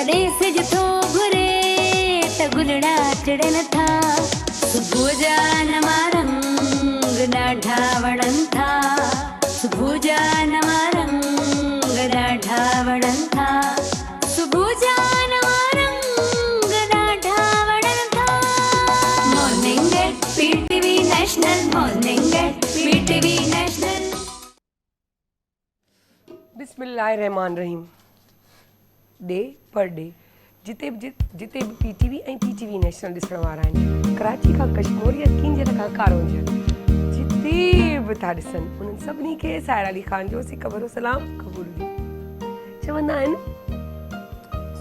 कॾहिं सिज थो घुरे त गुलड़ा चढ़े नथा सुबुह जा नवा रंग ॾाढा वणनि था सुबुह जा नवा रंग ॾाढा वणनि था सुबुह जा नवा रंग ॾाढा वणनि था morning at PTV national morning at PTV national. बिस्मिल्लाहिर्रहमानिर्रहीम। डे पर डे जिते बि पीटीवी ऐं पीटीवी नेशनल ॾिसण वारा आहिनि, कराची खां कश्मीर या किंजल खां कारोंजल, जिते बि था ॾिसनि उन्हनि सभिनी खे साहिर अली ख़ान जो सिकबरो सलाम क़बूल हुजे। चवंदा आहिनि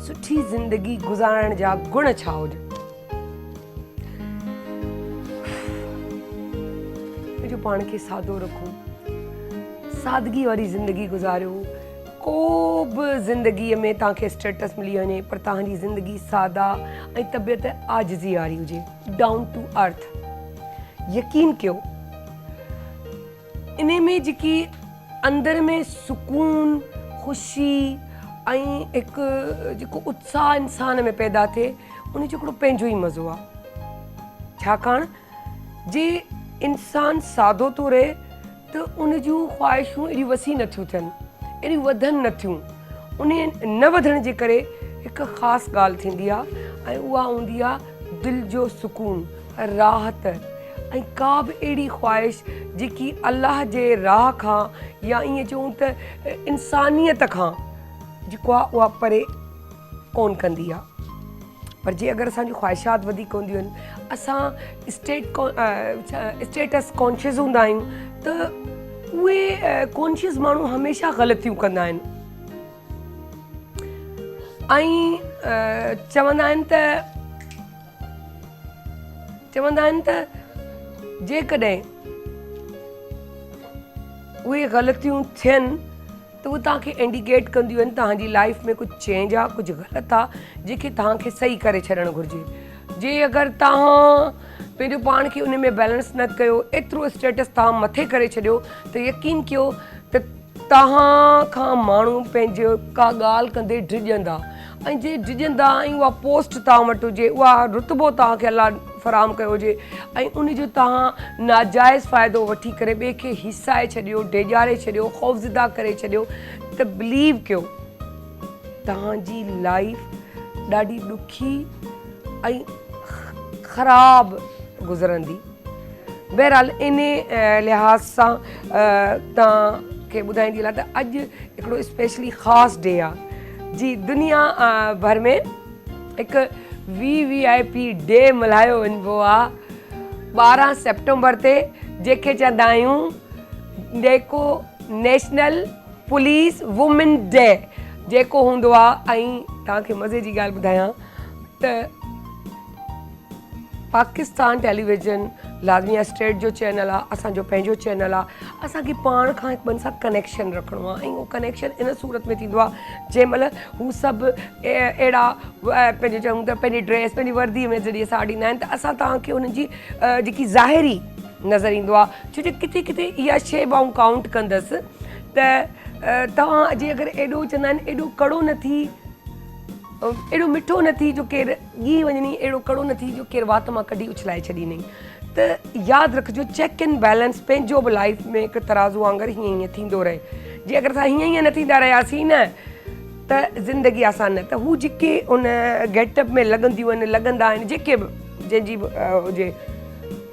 सुठी ज़िंदगी गुज़ारण जा गुण छा हुजनि। पंहिंजो पाण खे सादो रखो, सादगी वारी ज़िंदगी गुज़ारियो। को बि ज़िंदगीअ में तव्हांखे स्टेटस मिली वञे पर तव्हांजी ज़िंदगी सादा ऐं तबियत आजिज़ी वारी हुजे, डाउन टू अर्थ। यकीन कयो इन में जेकी अंदरि में सुकून ख़ुशी ऐं हिकु जेको उत्साह इंसान में पैदा थिए उन जो हिकिड़ो पंहिंजो ई मज़ो आहे। छाकाणि जे इंसानु सादो थो रहे त उन जूं ख़्वाहिशूं एॾियूं वसी नथियूं थियनि, एॾियूं वधनि नथियूं। उन न वधण जे करे हिकु ख़ासि ॻाल्हि थींदी आहे ऐं उहा हूंदी आहे दिलि जो सुकून, राहत ऐं का बि अहिड़ी ख़्वाहिश जेकी अलाह जे राह खां या ईअं चऊं त इंसानियत खां जेको आहे उहा परे कोन कंदी आहे। पर जे अगरि असांजूं ख़्वाहिशात वधीक हूंदियूं आहिनि, असां स्टेटस कॉन्शियस हूंदा आहियूं त उहे कॉन्शियस माण्हू हमेशह ग़लतियूं कंदा आहिनि ऐं चवंदा आहिनि त जेकॾहिं उहे ग़लतियूं थियनि त उहे तव्हांखे इंडिकेट कंदियूं आहिनि तव्हांजी लाइफ में कुझु चेंज आहे, कुझु ग़लति आहे जेके तव्हांखे सही करे छॾणु घुरिजे। जे अगरि तव्हां पंहिंजो पाण खे उन में बैलेंस न कयो, एतिरो स्टेटस तव्हां मथे करे छॾियो त यकीन कयो त तव्हां खां माण्हू पंहिंजो का ॻाल्हि कंदे डिॼंदा ऐं जे डिॼंदा ऐं उहा पोस्ट तव्हां वटि हुजे, उहा रुतबो तव्हांखे अलाह फ़राहम कयो हुजे ऐं उन जो तव्हां नाजाइज़ फ़ाइदो वठी करे ॿिए खे हिसाए छॾियो, डेॼारे छॾियो, ख़ौफ़ज़दा करे छॾियो त बिलीव कयो तव्हांजी लाइफ ॾाढी ॾुखी ऐं ख़राबु गुज़रंदी। बहरहाल इन लिहाज़ सां तव्हांखे ॿुधाईंदी हलां त अॼु हिकिड़ो स्पेशली ख़ासि डे आहे। जी दुनिया भर में हिकु VVIP डे मल्हायो वञिबो आहे 12 सेप्टेम्बर ते, जंहिंखे चवंदा आहियूं जेको नेशनल पुलिस वुमेन डे जेको हूंदो आहे। ऐं तव्हांखे मज़े जी ॻाल्हि ॿुधायां त पाकिस्तान टेलीविज़न लाज़मी स्टेट जो चैनल आहे, असांजो पंहिंजो चैनल आहे। असांखे पाण खां हिकु ॿिनि सां कनेक्शन रखिणो आहे ऐं उहो कनेक्शन इन सूरत में थींदो आहे जंहिं महिल हू सभु अहिड़ा पंहिंजो चऊं त पंहिंजी ड्रेस पंहिंजी वर्दीअ में जॾहिं असां ॾींदा आहिनि त असां तव्हांखे उन्हनि जी जेकी ज़ाहिरी नज़र ईंदो आहे। छो जो किथे किथे इहा शइ मां काउंट कंदसि त तव्हां जे अगरि एॾो चवंदा आहिनि एॾो कड़ो न थी, एॾो मिठो न थी जो केरु ॻी वञणी, अहिड़ो कड़ो न थी जो केरु वात मां कढी उछलाए छॾींदी। त यादि रखिजो चेक एंड बैलेंस पंहिंजो बि लाइफ में हिकु तराज़ू वांगुरु हीअं थींदो रहे। जे अगरि असां हीअं न थींदा रहियासीं न त ज़िंदगी आसान न। त हू जेके उन गेटअप में लॻंदियूं आहिनि, लॻंदा आहिनि, जेके बि जंहिंजी बि हुजे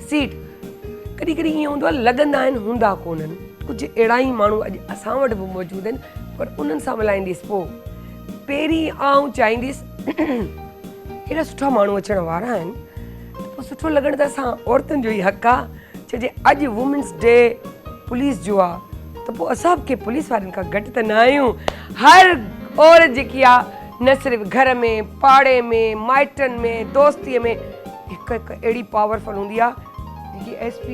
सीट, कॾहिं कॾहिं ईअं हूंदो आहे लॻंदा आहिनि हूंदा कोन्हनि। कुझु अहिड़ा ई माण्हू अॼु असां वटि बि मौजूदु आहिनि, पर उन्हनि सां मिलाईंदसि पोइ पहिरीं आउं चाहींदसि हेॾा सुठा माण्हू अचण वारा आहिनि त पोइ सुठो लॻण त असां औरतुनि जो ई हक़ु आहे। छो जे अॼु वुमेन्स डे पुलिस जो आहे त पोइ असां बि के पुलिस वारनि खां घटि त न आहियूं। हर औरत जेकी आहे न सिर्फ़ु घर में, पाड़े में, माइटनि में, दोस्तीअ में हिकु हिकु अहिड़ी पावरफुल हूंदी आहे जेकी SP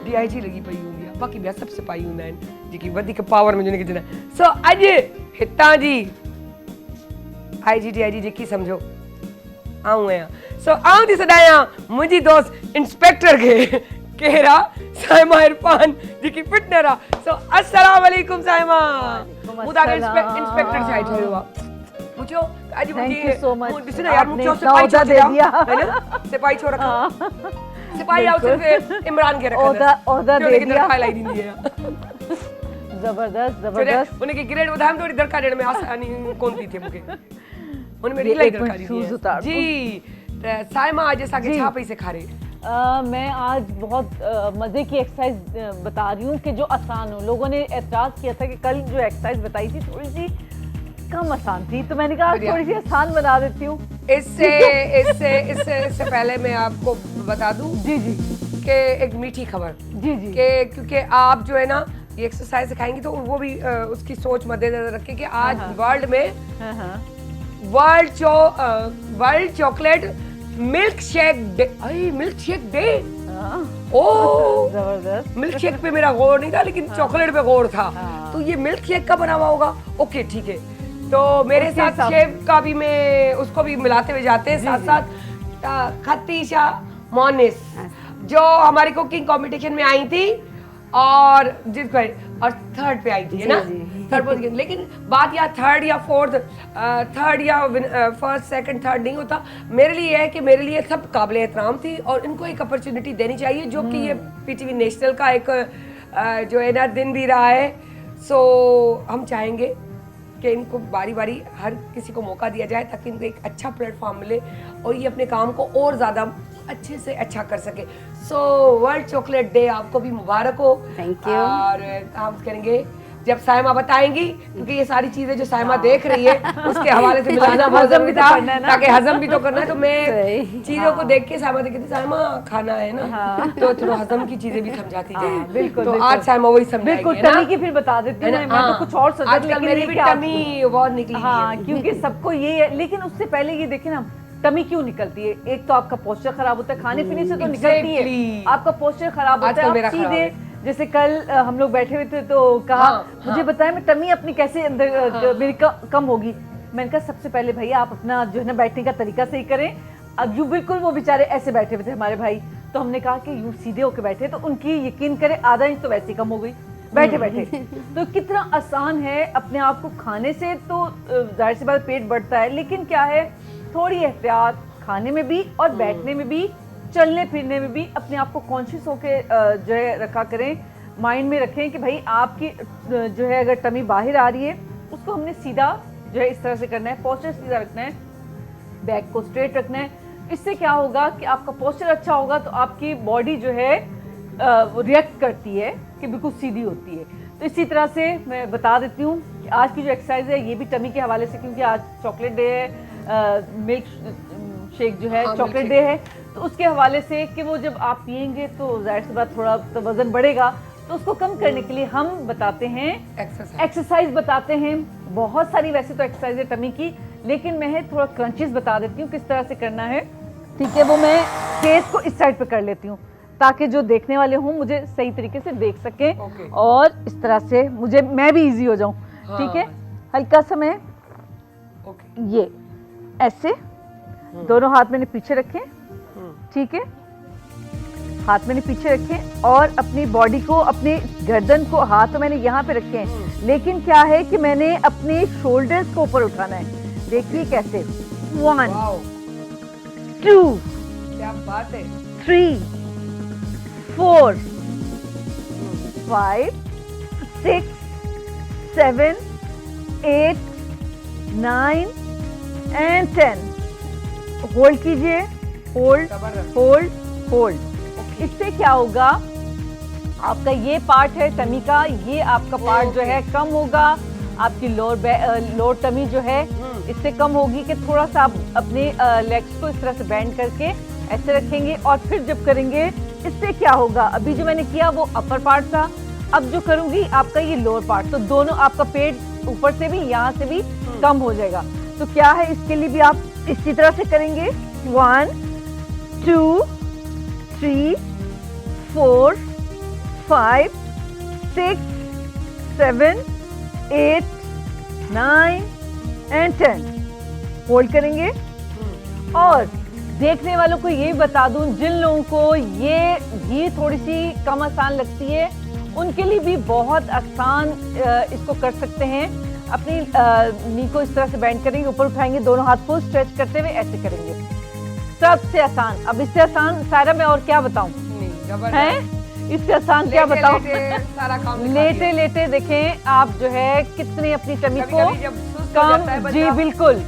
DIG लॻी पई हूंदी आहे। बाक़ी ॿिया सभु सिपाही हूंदा आहिनि जेकी वधीक पावर में जिनखे चवंदा आहिनि। सो अॼु हितां जी IG DIG जेकी सम्झो आऊं आहियां। सो आऊं थी सॾायां मुंहिंजी दोस्त इंस्पेक्टर खे, केरु आहे साइमा इरफान जेकी फिटनर आहे। सो अस्सलाम वालेकुम साइमा। मूं तव्हांखे इंस्पेक्टर छा ठहियो आहे पुछो आज Thank मुझे you so much. मुझे ना यार आपने मुझे इतना सिपाही ओहदा छोड़ दे दिया। है ना सिपाही छोड़ रखा हाँ। सिपाही आओ सिर्फ इमरान के रखा ओहदा दे दिया। लाई दी है जबरदस्त जबरदस्त। उनके ग्रेड बताया थोड़ी दरकार देने में आसानी कौन थी थे मुझे उन मेरी ये लाई एक मिनट दरकार दी shoes है उतार दो। जी साइमा आज जैसा कि जी। छापे से खा रहे मैं आज बहुत मज़े की एक्सरसाइज बता रही हूँ कि जो आसान हो। लोगों ने एतराज़ किया था कि कल जो एक्सरसाइज बताई थी थोड़ी सी कम आसान थी, तो मैंने कहा बढ़िया। थोड़ी सी आसान बना देती हूँ। इससे पहले मैं आपको बता दूं जी जी कि एक मीठी खबर जी जी। कि क्योंकि आप जो है ना ये एक्सरसाइज सिखाएंगी तो वो भी उसकी सोच मद्देनजर रखें कि आज हाँ। वर्ल्ड में हाँ हाँ। World chocolate milk shake day milk shake day हाँ, ओ जबरदस्त। मिल्क शेक पे मेरा गौर नहीं था लेकिन चॉकलेट पे गौर था हाँ। तो ये मिल्क शेक का बना हुआ होगा ओके ठीक है तो मेरे उसके साथ हिसाब- शेफ का भी मैं उसको भी मिलाते हुए जाते हैं जी, साथ जी। साथ खतीशा मोनिस जो हमारी कुकिंग कंपटीशन में आई थी और जिस पर और थर्ड पे आई थी है ना जी, जी। थर्ड पोजीशन लेकिन बात या थर्ड या फोर्थ थर्ड या फर्स्ट सेकंड थर्ड नहीं होता मेरे लिए है कि मेरे लिए सब काबिल एहतराम थी और इनको एक अपॉर्चुनिटी देनी चाहिए जो कि ये पीटीवी नेशनल का एक जो है ना दिन भी रहा है सो हम चाहेंगे कि इनको बारी बारी हर किसी को मौका दिया जाए ताकि इनको एक अच्छा प्लेटफॉर्म मिले और ये अपने काम को और ज़्यादा अच्छे से अच्छा कर सके सो वर्ल्ड चॉकलेट डे आपको भी मुबारक हो Thank you. और काम करेंगे जब साइमा बताएंगी क्योंकि ये सारी चीजें जो साइमा देख रही है उसके हवाले से मिलाना बहुत हजम भी जरूरी तो था करना है ना। ताकि हजम भी तो करना है तो मैं सही। चीजों को देख के साइमा देखती थी साइमा खाना है ना तो थोड़ा हजम की चीजें भी समझाती जाए बिल्कुल, तो बिल्कुल। आज साइमा वही समझाएगी बिल्कुल है ना? टमी की फिर बता देती हूँ है ना? मैं तो हाँ। कुछ और सोचा आजकल मेरी भी टमी बहुत निकली हाँ है क्योंकि सबको ये है लेकिन उससे पहले ये देखें ना टमी क्यों निकलती है। एक तो आपका पोस्चर खराब होता है खाने पीने से तो निकलती है Exactly. आपका पोस्चर खराब होता आजकल है आप मेरा खराब सीधे है। जैसे कल हम लोग बैठे हुए थे तो कहा हाँ, मुझे बताया मैं टमी अपनी कैसे अंदर मेरी कम होगी। मैंने कहा सबसे पहले भैया आप अपना जो है ना बैठने का तरीका सही करें। अब यूं बिल्कुल वो बेचारे ऐसे बैठे हुए थे हमारे भाई तो हमने कहा कि यूं सीधे होके बैठे तो उनकी यकीन करें आधा इंच तो वैसे ही कम हो गई बैठे बैठे। तो कितना आसान है अपने आप को खाने से तो जाहिर सी बात पेट बढ़ता है लेकिन क्या है थोड़ी एहतियात खाने में भी और बैठने में भी चलने फिरने में भी अपने आप को कॉन्शियस होके जो है रखा करें माइंड में रखें कि भाई आपकी जो है अगर टमी बाहर आ रही है उसको हमने सीधा जो है इस तरह से करना है पोस्चर सीधा रखना है बैक को स्ट्रेट रखना है। इससे क्या होगा कि आपका पोस्चर अच्छा होगा तो आपकी बॉडी जो है रिएक्ट करती है कि बिल्कुल सीधी होती है। तो इसी तरह से मैं बता देती हूँ कि आज की जो एक्सरसाइज है ये भी टमी के हवाले से क्योंकि आज चॉकलेट डे है मिल्क शेक जो है हाँ, चॉकलेट milk डे है तो उसके हवाले से कि वो जब आप पियेंगे तो जाहिर सी बात थोड़ा तो वजन बढ़ेगा तो उसको कम करने के लिए हम बताते हैं एक्सरसाइज बताते हैं। बहुत सारी वैसे तो एक्सरसाइज है टमी की लेकिन मैं थोड़ा क्रंचेस बता देती हूँ किस तरह से करना है। ठीक है वो मैं फेस को इस साइड पे कर लेती हूँ ताकि जो देखने वाले हों मुझे सही तरीके से देख सकें Okay. और इस तरह से मुझे मैं भी इजी हो जाऊँ। हाँ। ठीक है हल्का सा मैं ओके ये ऐसे दोनों हाथ मैंने पीछे रखे ठीक है हाथ मैंने पीछे रखे और अपनी बॉडी को अपने गर्दन को हाथ तो मैंने यहाँ पे रखे हैं लेकिन क्या है कि मैंने अपने शोल्डर्स को ऊपर उठाना है। देखिए कैसे 1 वाओ 2 क्या बात है 3 4 5 6 7 8 9 एंड 10 होल्ड कीजिए होल्ड जबरदस्त होल्ड होल्ड। इससे क्या होगा आपका ये पार्ट है टमी का ये आपका पार्ट जो है कम होगा आपकी लोअर टमी जो है इससे कम होगी कि थोड़ा सा आप अपने लेग्स को इस तरह से बेंड करके ऐसे रखेंगे और फिर जब करेंगे इससे क्या होगा अभी जो मैंने किया वो अपर पार्ट था अब जो करूंगी आपका ये लोअर पार्ट तो दोनों आपका पेट ऊपर से भी यहाँ से भी कम हो जाएगा। तो क्या है इसके लिए भी आप इसी तरह से करेंगे 1 2 3 4 5 6 7 8 9 एंड 10 होल्ड करेंगे। और देखने वालों को ये बता दूं जिन लोगों को ये भी थोड़ी सी कम आसान लगती है उनके लिए भी बहुत आसान इसको कर सकते हैं। अपनी नी को इस तरह से बेंड करेंगे, ऊपर उठाएंगे, दोनों हाथ फुल स्ट्रेच करते हुए ऐसे करेंगे। सबसे आसान। अब इससे आसान सारा मैं और क्या बताऊं? हैं? इससे आसान क्या बताऊं? सारा काम लेटे लेटे देखें आप जो है कितनी अपनी टमी को काम। जी बिल्कुल,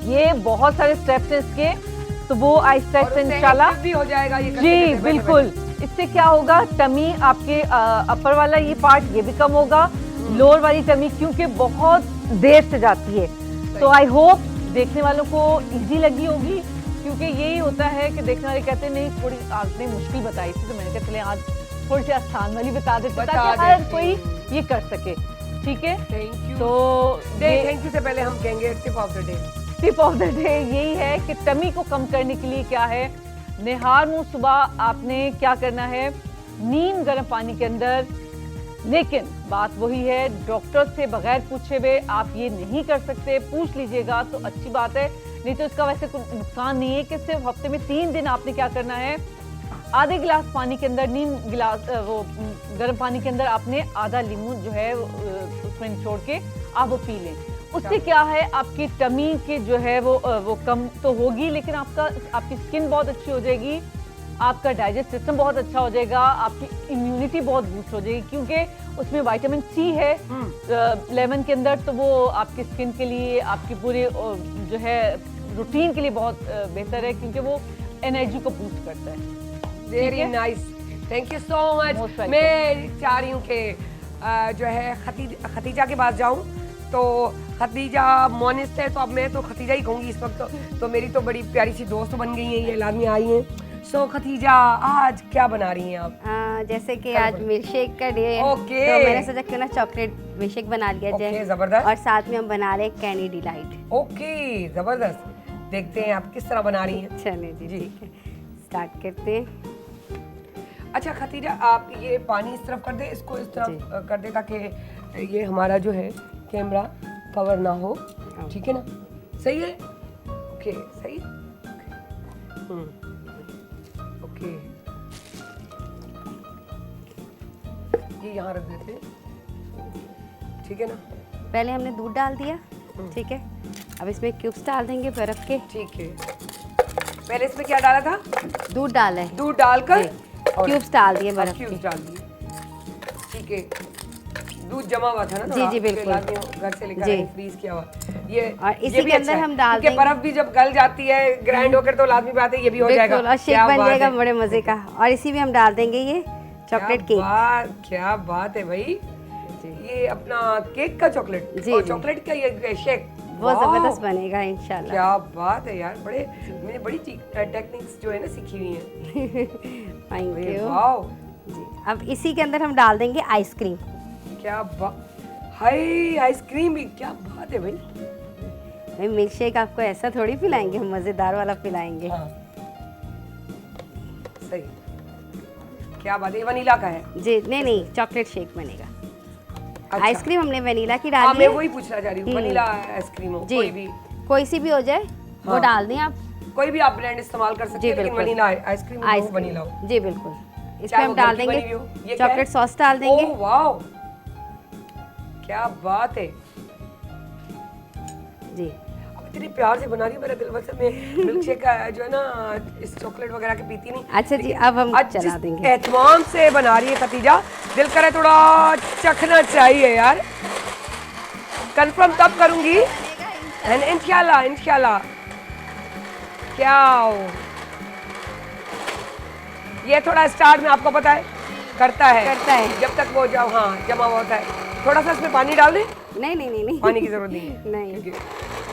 ये बहुत सारे स्टेप्स हैं इसके, तो वो आहिस्ता आहिस्ता इंशाल्लाह भी हो जाएगा ये। जी बिल्कुल। इससे क्या होगा, टमी आपके अपर वाला ये पार्ट ये भी कम होगा, लोअर वाली टमी क्योंकि बहुत देर से जाती है। तो आई होप देखने वालों को इजी लगी होगी, क्योंकि यही होता है कि देखने वाले कहते हैं नहीं थोड़ी आपने मुश्किल बताई थी, तो मैंने कहा चले आज थोड़ी सी आसान वाली बता देते ताकि हर कोई ये कर सके। ठीक है, थैंक यू। तो थैंक यू से पहले हम कहेंगे tip of the day. Tip of the day यही है कि टमी को कम करने के लिए क्या है, निहार मुंह सुबह आपने क्या करना है, नीम गर्म पानी के अंदर। लेकिन बात वही है, डॉक्टर से बगैर पूछे हुए आप ये नहीं कर सकते, पूछ लीजिएगा तो अच्छी बात है, नहीं तो इसका वैसे कोई नुकसान नहीं है कि सिर्फ हफ्ते में 3 दिन आपने क्या करना है, आधे गिलास पानी के अंदर नीम गिलास वो गर्म पानी के अंदर आपने आधा लीमू जो है उसमें निचोड़ के आप वो पी लें। उससे क्या है, आपकी टमी के जो है वो कम तो होगी, लेकिन आपकी स्किन बहुत अच्छी हो जाएगी, आपका डाइजेस्ट सिस्टम बहुत अच्छा हो जाएगा, आपकी इम्यूनिटी बहुत बूस्ट हो जाएगी, क्योंकि उसमें विटामिन सी है लेमन के अंदर, तो वो आपकी स्किन के लिए, आपकी पूरे जो है रूटीन के लिए बहुत बेहतर है, क्योंकि वो एनर्जी को बूस्ट करता है। Very nice, thank you so much. मैं चाह रही हूँ कि जो है खतीजा के पास जाऊँ, तो खतीजा मोनिस्ट है, तो अब मैं तो खतीजा ही कहूँगी इस वक्त। तो मेरी तो बड़ी प्यारी सी दोस्त बन गई है, ये लाजमी आई हैं। सो खतीजा, आज क्या बना रही हैं आप? जैसे कि आज मिल्क शेक का डे है, ओके। तो मैंने सोचा क्यों ना चॉकलेट मिल्क शेक बना लिया जाए। ओके, जबरदस्त। और साथ में हम बना रहे हैं कैंडी डिलाइट। ओके, जबरदस्त। देखते हैं आप किस तरह बना रही हैं। चलिए जी, ठीक है, स्टार्ट करते हैं। अच्छा खतीजा, आप ये पानी इस तरफ कर दे, इसको इस तरफ कर दे, ताकि ये हमारा जो है कैमरा कवर ना हो। ठीक है ना? सही है? ओके, सही है। ओके, ये यहाँ रख देते हैं। ठीक है ना? पहले हमने दूध डाल दिया, ठीक है, अब इसमें क्यूब्स डाल देंगे बर्फ के। ठीक है, पहले इसमें क्या डाला था? दूध डाला है, दूध डालकर क्यूब्स डाल दिए बर्फ के। क्यूब्स डाल दिए। ठीक है, दूध जमा हुआ था ना? जी जी बिल्कुल, घर से लेकर जी, फ्रीज किया हुआ ये। और इसी के अंदर हम डाल देंगे, बर्फ भी जब गल जाती है ग्राइंड होकर, तो लाजमी बात है ये भी हो जाएगा और शेक बन जाएगा बड़े मजे का। और इसी में हम डाल देंगे ये चॉकलेट केक। क्या बात है भाई, ये अपना केक का चॉकलेट और चॉकलेट का ये शेक वो जबरदस्त बनेगा इंशाल्लाह। क्या बात है यार, मैंने बड़ी टेक्निक्स जो है ना सीखी हुई है। Thank you. वाओ जी, अब इसी के अंदर हम डाल देंगे आइसक्रीम। क्या बात, हाय आइसक्रीम भी, क्या बात है भाई। मिल्क शेक आपको ऐसा थोड़ी पिलाएंगे, हम मजेदार वाला पिलाएंगे। हाँ। सही, क्या बात है, वनीला का है? जी नहीं, चॉकलेट शेक बनेगा। अच्छा। आइसक्रीम हमने वनीला की डाली है। मैं वही पूछना चाह रही हूँ, वनीला आइसक्रीम हो कोई सी भी हो जाए, वो डाल दें आप। कोई भी आप ब्रांड इस्तेमाल कर सकते हैं, लेकिन वनीला आइसक्रीम हो, वनीला हो। जी बिल्कुल। इसमें हम डाल देंगे चॉकलेट सॉस डाल देंगे। ओह वाओ, क्या बात है जी। अब इतनी प्यार से बना रही हूँ, मेरा दिल वैसे मैं मिल्क शेक का जो है ना इस चॉकलेट वगैरह के पीती नहीं। अच्छा जी, अब हम चला देंगे। एहतमाम से बना रही है खतीजा, दिल करे थोड़ा चखना चाहिए यार। कंफर्म तब करूंगी इंशाल्लाह, इंशाल्लाह। क्या हो ये थोड़ा स्टार्ट में आपको पता है करता है जब तक वो जमा होता है। थोड़ा सा इसमें पानी डाल दे। नहीं पानी की जरूरत नहीं,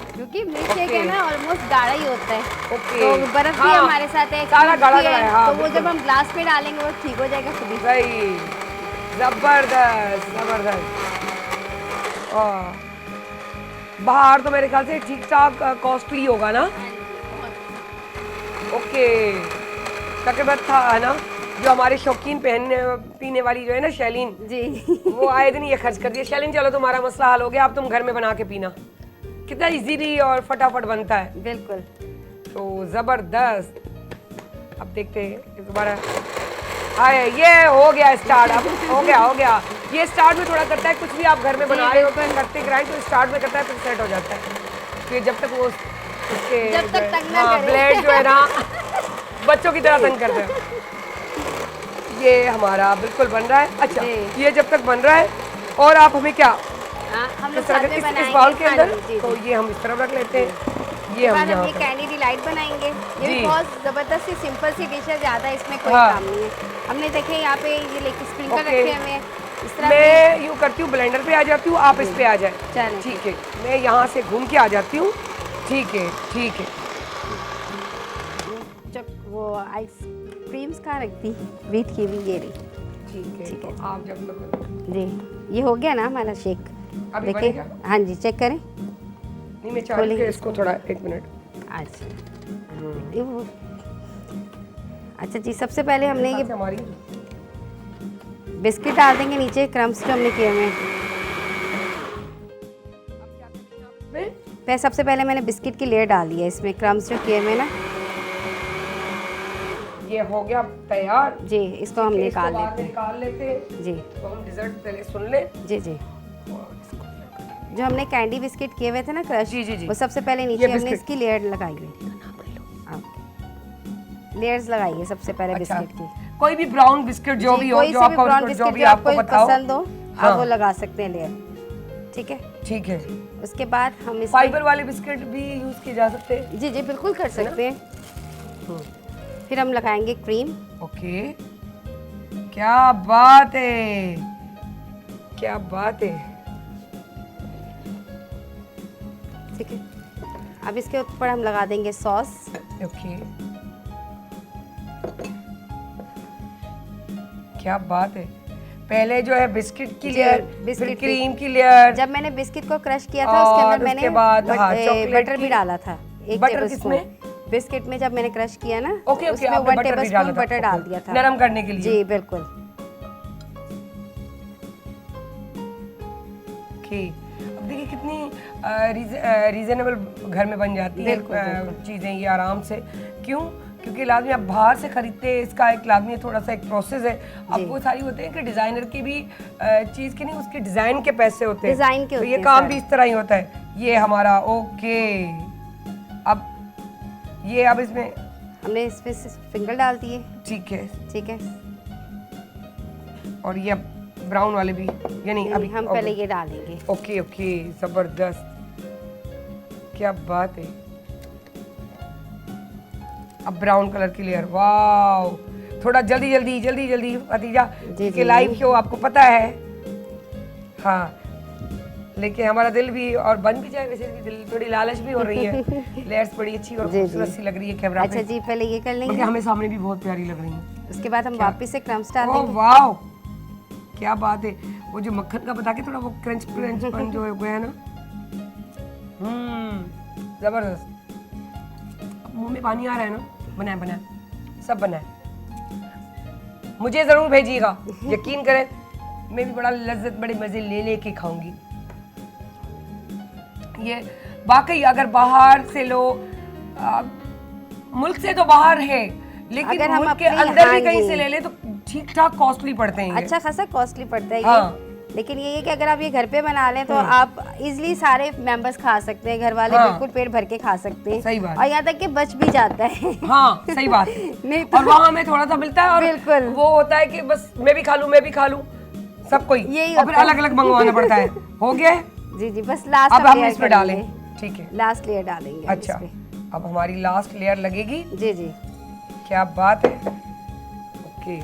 क्योंकि मिल्क शेक है ना ऑलमोस्ट गाढ़ा ही होता है। ओके, तो बर्फ भी हमारे साथ है, सारा गाढ़ा है, हाँ, तो वो जब हम ग्लास में डालेंगे वो ठीक हो जाएगा खुद ही। सही, जबरदस्त जबरदस्त। बाहर तो मेरे ख्याल से ठीक ठाक कॉस्टली होगा ना? ओके, तकरीबन था है ना, जो हमारे शौकीन पहनने पीने वाली जो है ना शैलीन जी, वो आए दिन ये खर्च कर दिया। शैलीन चलो तुम्हारा मसला हल हो गया, अब तुम घर में बना के पीना। कितना इजीली और फटाफट बनता है। बिल्कुल। तो जबरदस्त। अब देखते हैं दोबारा हाय ये हो गया स्टार्ट, अब हो गया। ये स्टार्ट में थोड़ा करता है, कुछ भी आप घर में बना रहे हो तो करते ग्राइंड तो स्टार्ट में करता है फिर सेट हो जाता है। फिर जब तक वो उसके जब तक तंग ना करे। ब्लेड जो है ना बच्चों की तरह तंग करते हैं। ये हमारा बिल्कुल बन रहा है। अच्छा जी। ये जब तक बन रहा है और आप हमें क्या हाँ, हम लोग इस तरह साथ के में इस बनाएंगे। बाउल के अंदर हाँ जी, तो जी। ये हम इस तरफ रख लेते हैं। ये बाद हम हम यहाँ ये पर- कैंडी डिलाइट बनाएंगे। ये जी। भी बहुत जबरदस्त सी सिंपल सी डिश है, ज्यादा इसमें कोई हाँ। काम नहीं है। हमने देखे यहाँ पे ये लेके स्प्रिंकल ओके। रखे हुए हैं इस तरह मैं यूँ करती हूँ, ब्लेंडर पे आ जाती हूँ, आप इस पे आ जाए। चलें। ठीक है, मैं यहाँ से घूम के आ जाती हूँ। ठीक है ठीक है। जब वो आइस क्रीम्स कहाँ रखती व्हीट की भी ये रही। ठीक है ठीक है। तो आप जब तक जी ये हो गया ना हमारा शेक। अभी देखिए बनेगा? हाँ जी चेक करें। नहीं मैं चाहती खोलेंगे हूँ इसको थोड़ा 1 मिनट। अच्छा ये वो अच्छा जी सबसे पहले हमने ये हमारी बिस्किट डाल देंगे नीचे, क्रम्स जो हमने किए हुए हैं। सबसे पहले मैंने बिस्किट की लेयर डाल दी है इसमें, क्रम्स जो किए हुए हैं ना। ये हो गया तैयार। जी इसको हम ठीक है, इसको निकाल बाद में लेते हैं। निकाल लेते हैं। जी तो हम डिजर्ट पहले सुन लें। जी जी जो हमने कैंडी बिस्किट किए हुए थे ना क्रश, जी, जी, जी। वो सबसे पहले ये नीचे हमने बिस्किट। इसकी लेयर लगाई है। लेयर्स लगाई है सबसे पहले अच्छा बिस्किट की। कोई भी ब्राउन बिस्किट जो जी, भी हो, कोई जो से भी आपका ब्राउन बिस्किट जो बिस्किट भी जो आपको आपको बताओ। पसंद हो हाँ। आप वो लगा सकते हैं लेयर। ठीक है ठीक है। उसके बाद हम इसमें फाइबर वाले बिस्किट भी यूज किए जा सकते हैं। जी जी बिल्कुल कर सकते हैं। फिर हम लगाएंगे क्रीम। ओके क्या बात है, क्या बात है। ठीक है अब इसके ऊपर हम लगा देंगे सॉस। ओके क्या बात है। पहले जो है बिस्किट की जी, लेयर, बिस्किट फिर की। क्रीम की लेयर, जब मैंने बिस्किट को क्रश किया था उसके और अंदर मैंने उसके बाद, हाँ, चॉकलेट बटर की- भी डाला था 1 बटर टेबलस्पून। किसमें? बिस्किट में जब मैंने क्रश किया ना ओके ओके उसमें आपने 1 बटर भी टेबलस्पून डाला था। बटर डाल ओके, दिया था नरम करने के लिए। जी बिल्कुल। ओके अब देखिए कितनी रीजनेबल घर में बन जाती है बिल्कुल, बिल्कुल। चीज़ें ये आराम से। क्यों? क्योंकि लाजमी आप बाहर से खरीदते हैं, इसका एक लाजमी थोड़ा सा एक प्रोसेस है। अब वो सारी होते हैं कि डिज़ाइनर की भी चीज़ की नहीं, उसके डिज़ाइन के पैसे होते हैं। डिज़ाइन के तो होते ये हैं काम सारे। भी इस तरह ही होता है। ये हमारा ओके। अब ये अब इसमें हमने इसमें फिंगर डाल दिए। ठीक है, ठीक है और ये ब्राउन वाले भी यानी अभी हम पहले ये डालेंगे। ओके ओके जबरदस्त, क्या बात है। अब ब्राउन कलर की लेयर, वाओ। थोड़ा जल्दी जल्दी जल्दी जल्दी खदीजा जी, कि जी। लाइव शो आपको पता है। हाँ लेकिन हमारा दिल भी और बन भी जाए, वैसे भी दिल थोड़ी लालच भी हो रही है। लेयर्स बड़ी अच्छी और जी, जी। खूबसूरत सी लग रही है कैमरा अच्छा पे। जी पहले ये कर बल्कि लेंगे। हमें सामने भी बहुत प्यारी लग रही है। उसके बाद हम वापस से क्रम्स डाल ओह देंगे। वाओ क्या बात है। वो जो मक्खन का बता के थोड़ा वो क्रंच क्रंच पन जो हो गया है ना, जबरदस्त। अब मुंह में पानी आ रहा है ना। बनाए बनाए सब बनाए, मुझे जरूर भेजिएगा, यकीन करें मैं भी बड़ा लज्जत बड़े मजे ले लेके खाऊंगी। ये वाकई अगर बाहर से लो मुल्क से तो बाहर है, लेकिन अगर हम मुल्क के अपने अंदर भी यहाँ कहीं ही- से ले ले तो ठीक ठाक कॉस्टली पड़ते हैं ये। अच्छा खासा कॉस्टली पड़ता है हाँ। ये, लेकिन ये है कि अगर आप ये घर पे बना लें तो आप इजीली सारे मेंबर्स खा सकते हैं, घर वाले हाँ। बिल्कुल पेट भर के खा सकते हैं। सही बात। और यहाँ तक कि बच भी जाता है। हाँ सही बात है। नहीं तो और वहाँ हमें थोड़ा सा मिलता है और बिल्कुल। वो होता है कि बस मैं भी खा लूँ सबको ही, यही और फिर होता है। अलग अलग मंगवाना पड़ता है। हो गया है। जी जी बस लास्ट अब हम इसमें डालें। ठीक है लास्ट लेयर डालेंगे हम अच्छा इसपे। अब हमारी लास्ट लेयर लगेगी। जी जी क्या बात है। ओके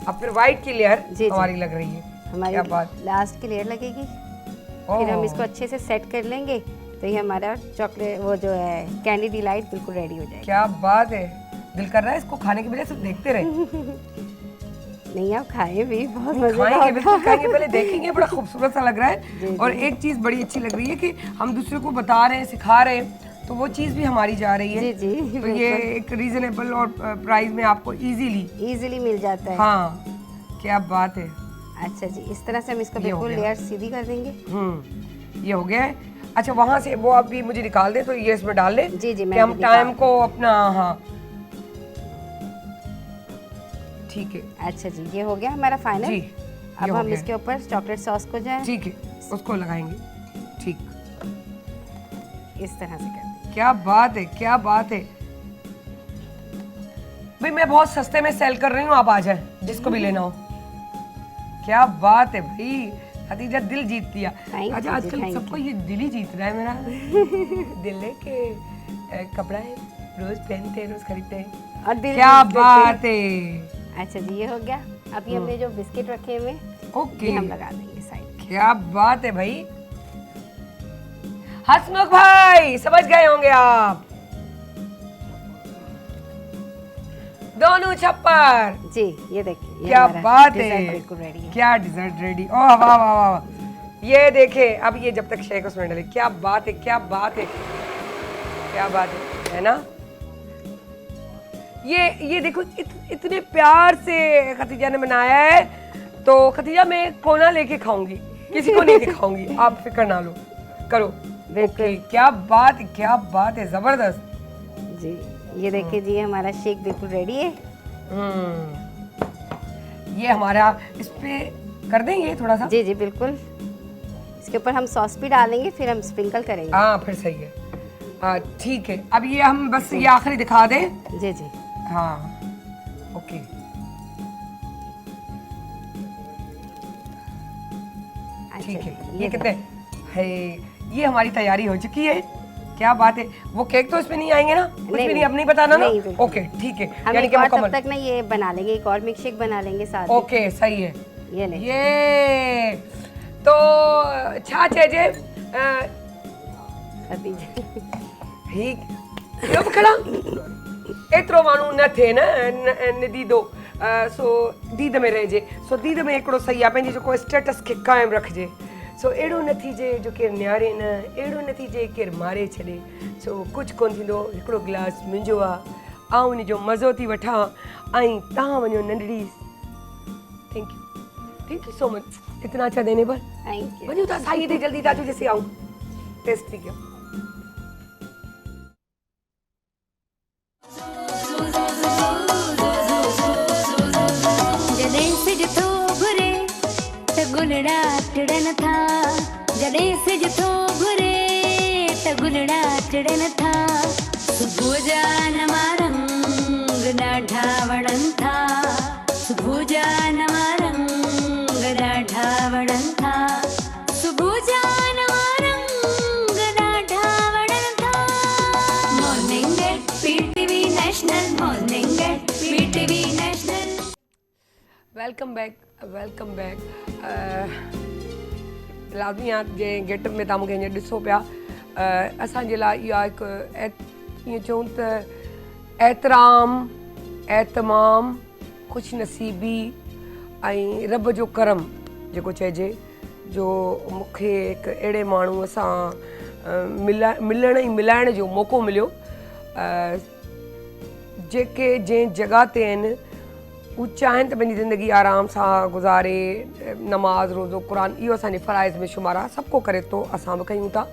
अब फिर व्हाइट की लेयर जी, जी। हमारी लग रही है। हमारी क्या बात। लास्ट की लेयर लगेगी। फिर हम ओह, इसको अच्छे से सेट कर लेंगे तो ये हमारा चॉकलेट वो जो है कैंडी डिलाइट बिल्कुल रेडी हो जाएगा। क्या बात है। दिल कर रहा है इसको खाने के बजाय सिर्फ देखते रहे। नहीं आप खाएं भी, बहुत मजे खाएंगे बिल्कुल खाएंगे, पहले देखेंगे। बड़ा खूबसूरत सा लग रहा है। जी, और एक चीज़ बड़ी अच्छी लग रही है कि हम दूसरे को बता रहे हैं, सिखा रहे हैं, तो वो चीज़ भी हमारी जा रही है। जी जी तो ये एक रीजनेबल और प्राइस में आपको इजीली मिल जाता है। हाँ क्या बात है। अच्छा जी इस तरह से हम इसको ये हो बिल्कुल गया। लेयर सीधी कर देंगे। ये हो गया है। अच्छा वहाँ से वो अभी मुझे निकाल दे तो ये इसमें डाल ले जी, जी, कि मैं हम भी टाइम निकाल- को अपना। हाँ ठीक है अच्छा जी, ये हो गया हमारा फाइनल। जी, अब ये हो हम गया। इसके ऊपर चॉकलेट सॉस को जो है ठीक है, उसको लगाएंगे। ठीक, इस तरह से कर देंगे। क्या बात है, क्या बात है भाई, मैं बहुत सस्ते में सेल कर रही हूँ, आप आ जाए जिसको भी लेना हो। क्या बात है भाई, खतीजा दिल जीत लिया। Thank you अच्छा, जी, आजकल thank सबको ये दिल ही जीत रहा है मेरा। दिल है कि कपड़ा है, रोज पहनते हैं, रोज खरीदते हैं। और दिल क्या जीत लेते बात है। हैं। अच्छा जी, ये हो गया। अभी हमने जो बिस्किट रखे हुए ओके, ये हम लगा देंगे साइड। क्या बात है भाई। हसमुख भाई समझ गए होंगे आप, दोनों छप्पर। जी, ये देखिए, ये क्या हमारा बात dessert है, बिल्कुल रेडी है। क्या डिजर्ट रेडी। ओह वाह वाह वाह वाह। ये देखे, अब ये जब तक शेक उसमें डाले, क्या बात है, क्या बात है, क्या बात है ना। ये देखो, इतने प्यार से खतीजा ने बनाया है। तो खतीजा मैं कोना लेके खाऊंगी, किसी को नहीं दिखाऊंगी, आप फिक्र ना लो, करो। बिल्कुल। ओके, क्या बात है, क्या बात है, जबरदस्त। जी, ये देखिए जी, हमारा शेक बिल्कुल रेडी है। ये हमारा इस पे कर देंगे थोड़ा सा। जी जी, बिल्कुल। इसके ऊपर हम सॉस भी डालेंगे, फिर हम स्प्रिंकल करेंगे। हाँ, फिर सही है। ठीक है, अब ये हम बस ये आखिरी दिखा दें। जी जी, हाँ, ओके। अच्छा ठीक है, जी, ये कितने है, ये हमारी तैयारी हो चुकी है। क्या बात है। वो केक तो इसमें नहीं आएंगे ना, कुछ भी नहीं, अब नहीं बताना ना। नहीं, बिल्कुल। ओके, ठीक है, हम यानी एक कि और मुकम्मल। तब तक ना ये बना लेंगे, एक और मिल्क शेक बना लेंगे साथ में। ओके, सही है। ये ले। ये तो छा चेजे खतीजा। ठीक, ॿियो बि खणा, एतिरो माण्हू न थिए न दीदो, सो दीद में रहिजे, सो दीद में हिकिड़ो सही आहे, पंहिंजे जेको स्टेटस खे क़ाइमु रखिजे। सो अहिड़ो न थिजे जो केरु निहारे न, अहिड़ो न थिजे केरु मारे छॾे। सो कुझु कोन थींदो, हिकिड़ो गिलास मुंहिंजो आहे, आउं उन जो मज़ो थी वठां, ऐं तव्हां वञो नंढड़ी। थैंक यू सो मच, इतना अच्छा देने पर। Thank you. वञो था साईं ते जल्दी था, जैसे आऊं टेस्ट थी कयो। जॾहिं सिज थो घुरे त गुलड़ा टिड़न था, जॾहिं सिज थो घुरे त गुलड़ा टिड़न था। सुबुह जा नवा रंग ॾाढा वणनि था, सुबुह जा नवा रंग ॾाढा वणनि था, सुबुह जा नवा रंग ॾाढा वणनि था। Morning at PTV national, morning at PTV national. Welcome back, welcome back. लाज़मी आहे जंहिं गेट में तव्हां मूंखे हीअं ॾिसो पिया, असांजे लाइ इहा हिकु ईअं चऊं त एतराम, एतमाम, ख़ुशि नसीबी ऐं रब जो करम जेको चइजे, जो मूंखे हिकु अहिड़े माण्हूअ सां मिलण ऐं मिलाइण जो मौक़ो मिलियो, जेके जंहिं जॻह ते आहिनि हू चाहिनि त पंहिंजी ज़िंदगी आराम सां गुज़ारे, नमाज़ रोज़ो क़ुरान इहो असांजे फ़राइज़ में शुमारु आहे, सभु को करे थो, असां बि कयूं था।